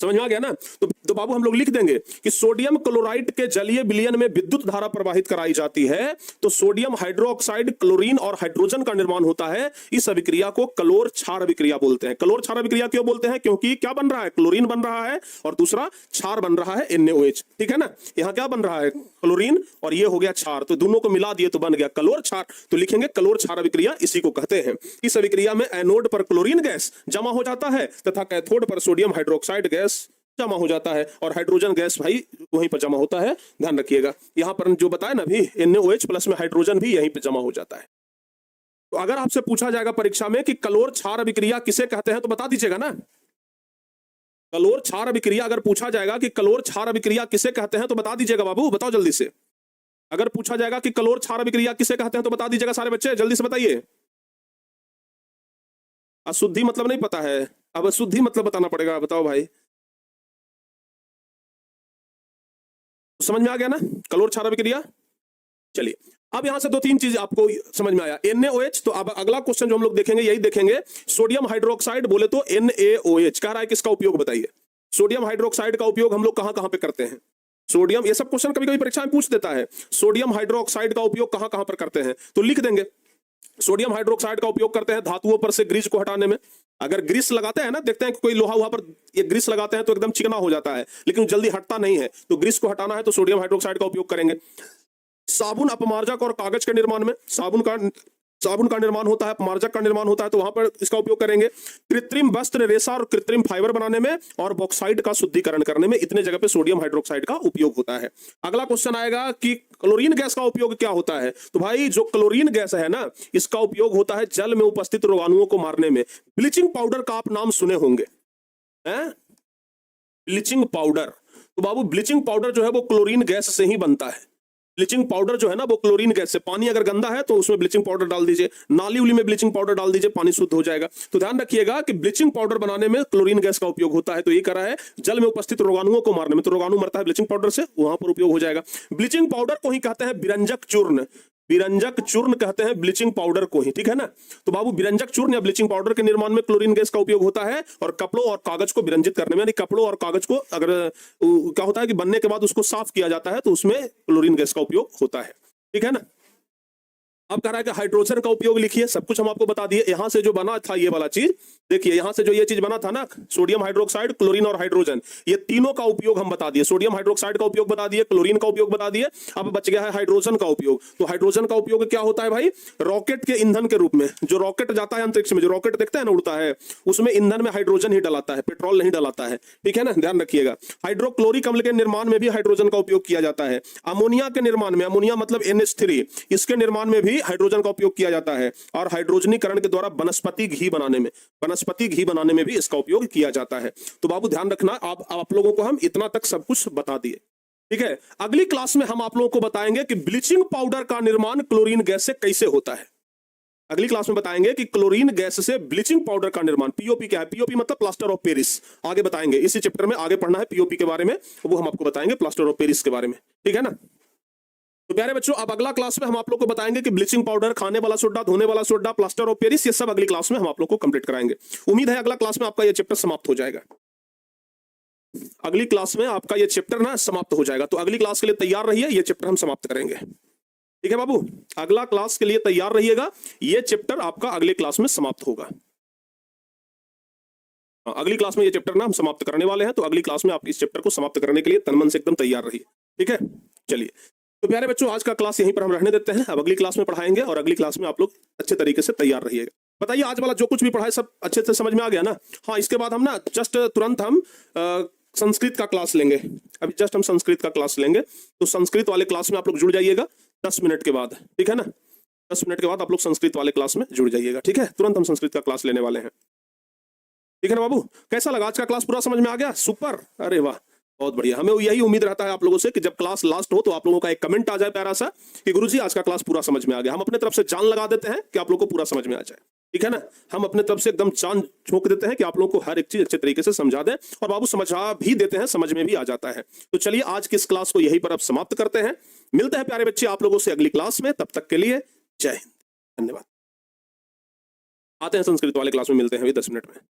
समझ में आ गया ना। तो बाबू हम लोग लिख देंगे कि सोडियम क्लोराइड के जलीय विलयन में विद्युत धारा प्रवाहित कराई जाती है तो सोडियम हाइड्रोक्साइड क्लोरीन और हाइड्रोजन का निर्माण होता है। इस अभिक्रिया को कलोर क्षार अभिक्रिया बोलते हैं। कलोर क्षार अभिक्रिया क्यों बोलते हैं? क्योंकि क्या बन रहा है? क्लोरीन बन रहा है और दूसरा क्षार बन रहा है NaOH, ठीक है ना। यहाँ क्या बन रहा है? क्लोरीन और ये हो गया क्षार, तो दोनों को मिला दिए तो बन गया कलोर क्षार। तो लिखेंगे कलोर क्षार अभिक्रिया, इसी को कहते हैं। इस अभिक्रिया में एनोड पर क्लोरीन गैस जमा हो जाता है तथा कैथोड पर सोडियम हाइड्रोक्साइड गैस जमा हो जाता है और हाइड्रोजन गैस भाई वहीं पर जमा होता है। ध्यान रखिएगा, यहां पर जो बताया ना भी NaOH प्लस में हाइड्रोजन भी यहीं पे जमा हो जाता है। तो अगर आपसे पूछा जाएगा परीक्षा में कि कलोर क्षार अभिक्रिया किसे कहते हैं तो बता दीजिएगा ना। कलोर क्षार अभिक्रिया अगर पूछा जाएगा कि कलोर क्षार अभिक्रिया किसे कहते हैं तो बता दीजिएगा बाबू, बताओ जल्दी से। अगर पूछा जाएगा कि कलोर क्षार अभिक्रिया किसे कहते हैं तो बता दीजिएगा सारे बच्चे, जल्दी से बताइए। अशुद्धि मतलब नहीं पता है, अब अशुद्धि मतलब बताना पड़ेगा, बताओ भाई। समझ में आ गया ना कलोर क्षार अभिक्रिया। चलिए अब यहां से दो तीन चीज आपको समझ में आया। NaOH, तो अब अगला क्वेश्चन जो हम लोग देखेंगे यही देखेंगे। सोडियम हाइड्रोक्साइड बोले तो NaOH कह रहा है, किसका उपयोग बताइए। सोडियम हाइड्रोक्साइड का उपयोग हम लोग कहां कहां पे करते हैं? सोडियम, ये सब क्वेश्चन कभी कभी परीक्षा में पूछ देता है। सोडियम हाइड्रोक्साइड का उपयोग कहां कहां पर करते हैं तो लिख देंगे। सोडियम हाइड्रोक्साइड का उपयोग करते हैं धातुओं पर से ग्रीस को हटाने में। अगर ग्रीस लगाते हैं ना, देखते हैं कि कोई लोहा वहां पर ये ग्रीस लगाते हैं तो एकदम चिकना हो जाता है लेकिन जल्दी हटता नहीं है, तो ग्रीस को हटाना है तो सोडियम हाइड्रोक्साइड का उपयोग करेंगे। साबुन, अपमार्जक और कागज के निर्माण में साबुन का निर्माण होता है, अपमार्जक का निर्माण होता है, तो वहां पर इसका उपयोग करेंगे। कृत्रिम वस्त्र, रेशा और कृत्रिम फाइबर बनाने में और बॉक्साइड का शुद्धिकरण करने में, इतने जगह पे सोडियम हाइड्रोक्साइड का उपयोग होता है। अगला क्वेश्चन आएगा कि क्लोरीन गैस का उपयोग क्या होता है। तो भाई जो क्लोरीन गैस है ना, इसका उपयोग होता है जल में उपस्थित रोगाणुओं को मारने में। ब्लीचिंग पाउडर का आप नाम सुने होंगे, हैं? ब्लीचिंग पाउडर, तो बाबू ब्लीचिंग पाउडर जो है वो क्लोरीन गैस से ही बनता है। ब्लीचिंग पाउडर जो है ना वो क्लोरीन गैस से, पानी अगर गंदा है तो उसमें ब्लीचिंग पाउडर डाल दीजिए, नाली उली में ब्लीचिंग पाउडर डाल दीजिए, पानी शुद्ध हो जाएगा। तो ध्यान रखिएगा कि ब्लीचिंग पाउडर बनाने में क्लोरीन गैस का उपयोग होता है। तो ये करा है जल में उपस्थित रोगाणुओं को मारने में, तो रोगाणु मरता है ब्लीचिंग पाउडर से, वहां पर उपयोग हो जाएगा। ब्लीचिंग पाउडर को ही कहते हैं विरंजक चूर्ण, विरंजक चूर्ण कहते हैं ब्लीचिंग पाउडर को ही, ठीक है ना। तो बाबू विरंजक चूर्ण या ब्लीचिंग पाउडर के निर्माण में क्लोरीन गैस का उपयोग होता है और कपड़ों और कागज को विरंजित करने में, यानी कपड़ों और कागज को अगर क्या होता है कि बनने के बाद उसको साफ किया जाता है तो उसमें क्लोरीन गैस का उपयोग होता है, ठीक है ना। अब कह रहा है कि हाइड्रोजन का उपयोग लिखिए, सब कुछ हम आपको बता दिए। यहां से जो बना था ये वाला चीज, देखिए यहां से जो ये चीज बना था ना, सोडियम हाइड्रोक्साइड, क्लोरीन और हाइड्रोजन, ये तीनों का उपयोग हम बता दिए। सोडियम हाइड्रोक्साइड का उपयोग बता दिए, क्लोरीन का उपयोग बता दिए। अब बच गया है हाइड्रोजन का उपयोग। तो हाइड्रोजन का उपयोग क्या होता है भाई? रॉकेट के ईंधन के रूप में, जो रॉकेट जाता है अंतरिक्ष में, जो रॉकेट देखते हैं ना उड़ता है, उसमें ईंधन में हाइड्रोजन ही डलाता है, पेट्रोल नहीं डलाता है, ठीक है ना, ध्यान रखिएगा। हाइड्रोक्लोरिक अम्ल के निर्माण में भी हाइड्रोजन का उपयोग किया जाता है। अमोनिया के निर्माण में, अमोनिया मतलब NH3, इसके निर्माण में भी हाइड्रोजन का उपयोग किया जाता है। और हाइड्रोजनीकरण के द्वारा वनस्पति घी बनाने में भी इसका उपयोग किया जाता है। तो बाबू ध्यान रखना, आप लोगों को हम इतना तक सब कुछ बता दिए, ठीक है। अगली क्लास में हम आप लोगों को बताएंगे कि ब्लीचिंग पाउडर का निर्माण क्लोरीन गैस से कैसे होता है। अगली क्लास में बताएंगे कि क्लोरीन गैस से ब्लीचिंग पाउडर का निर्माण, POP क्या है, POP मतलब प्लास्टर ऑफ पेरिस, आगे बताएंगे। इसी चैप्टर में आगे पढ़ना है POP के बारे में, वो हम आपको बताएंगे प्लास्टर ऑफ पेरिस के बारे में, ठीक है ना। तो प्यारे बच्चों, अब अगला क्लास में हम आप लोग को बताएंगे कि ब्लीचिंग पाउडर, खाने वाला सोडा, धोने वाला सोडा, प्लास्टर ऑफ पेरिस, ये सब अगली क्लास में हम आप लोग को कंप्लीट कराएंगे। उम्मीद है अगला क्लास में आपका ये चैप्टर समाप्त हो जाएगा। अगली क्लास में आपका ये चैप्टर ना समाप्त हो जाएगा, तो अगली क्लास के लिए तैयार रहिए, ये चैप्टर हम समाप्त करेंगे, ठीक है बाबू। अगला क्लास के लिए तैयार रहिएगा, ये चैप्टर आपका अगले क्लास में समाप्त होगा। अगली क्लास में ये चैप्टर ना हम समाप्त करने वाले हैं, तो अगली क्लास में आप इस चैप्टर को समाप्त करने के लिए तन मन से एकदम तैयार रहिए, ठीक है। चलिए तो प्यारे बच्चों, आज का क्लास यहीं पर हम रहने देते हैं। अब अगली क्लास में पढ़ाएंगे और अगली क्लास में आप लोग अच्छे तरीके से तैयार रहिएगा। बताइए आज वाला जो कुछ भी पढ़ाए सब अच्छे से समझ में आ गया ना? हाँ, इसके बाद हम ना जस्ट तुरंत हम संस्कृत का क्लास लेंगे। अभी जस्ट हम संस्कृत का क्लास लेंगे, तो संस्कृत वाले क्लास में आप लोग जुड़ जाइएगा 10 मिनट के बाद, ठीक है ना। 10 मिनट के बाद आप लोग संस्कृत वाले क्लास में जुड़ जाइएगा, ठीक है। तुरंत हम संस्कृत का क्लास लेने वाले हैं, ठीक है ना बाबू। कैसा लगा आज का क्लास? पूरा समझ में आ गया? सुपर, अरे वाह, बहुत बढ़िया। हमें यही उम्मीद रहता है आप लोगों से कि जब क्लास लास्ट हो तो आप लोगों का एक कमेंट आ जाए प्यारा सा कि गुरुजी आज का क्लास पूरा समझ में आ गया। हम अपने तरफ से जान लगा देते हैं कि आप लोगों को पूरा समझ में आ जाए, ठीक है ना। हम अपने तरफ से एकदम जान झोंक देते हैं कि आप लोगों को हर एक चीज अच्छे तरीके से समझा दें, और बाबू समझा भी देते हैं, समझ में भी आ जाता है। तो चलिए आज की इस क्लास को यहीं पर अब समाप्त करते हैं। मिलते हैं प्यारे बच्चे आप लोगों से अगली क्लास में, तब तक के लिए जय हिंद, धन्यवाद। आते हैं संस्कृत वाले क्लास में, मिलते हैं अभी 10 मिनट में।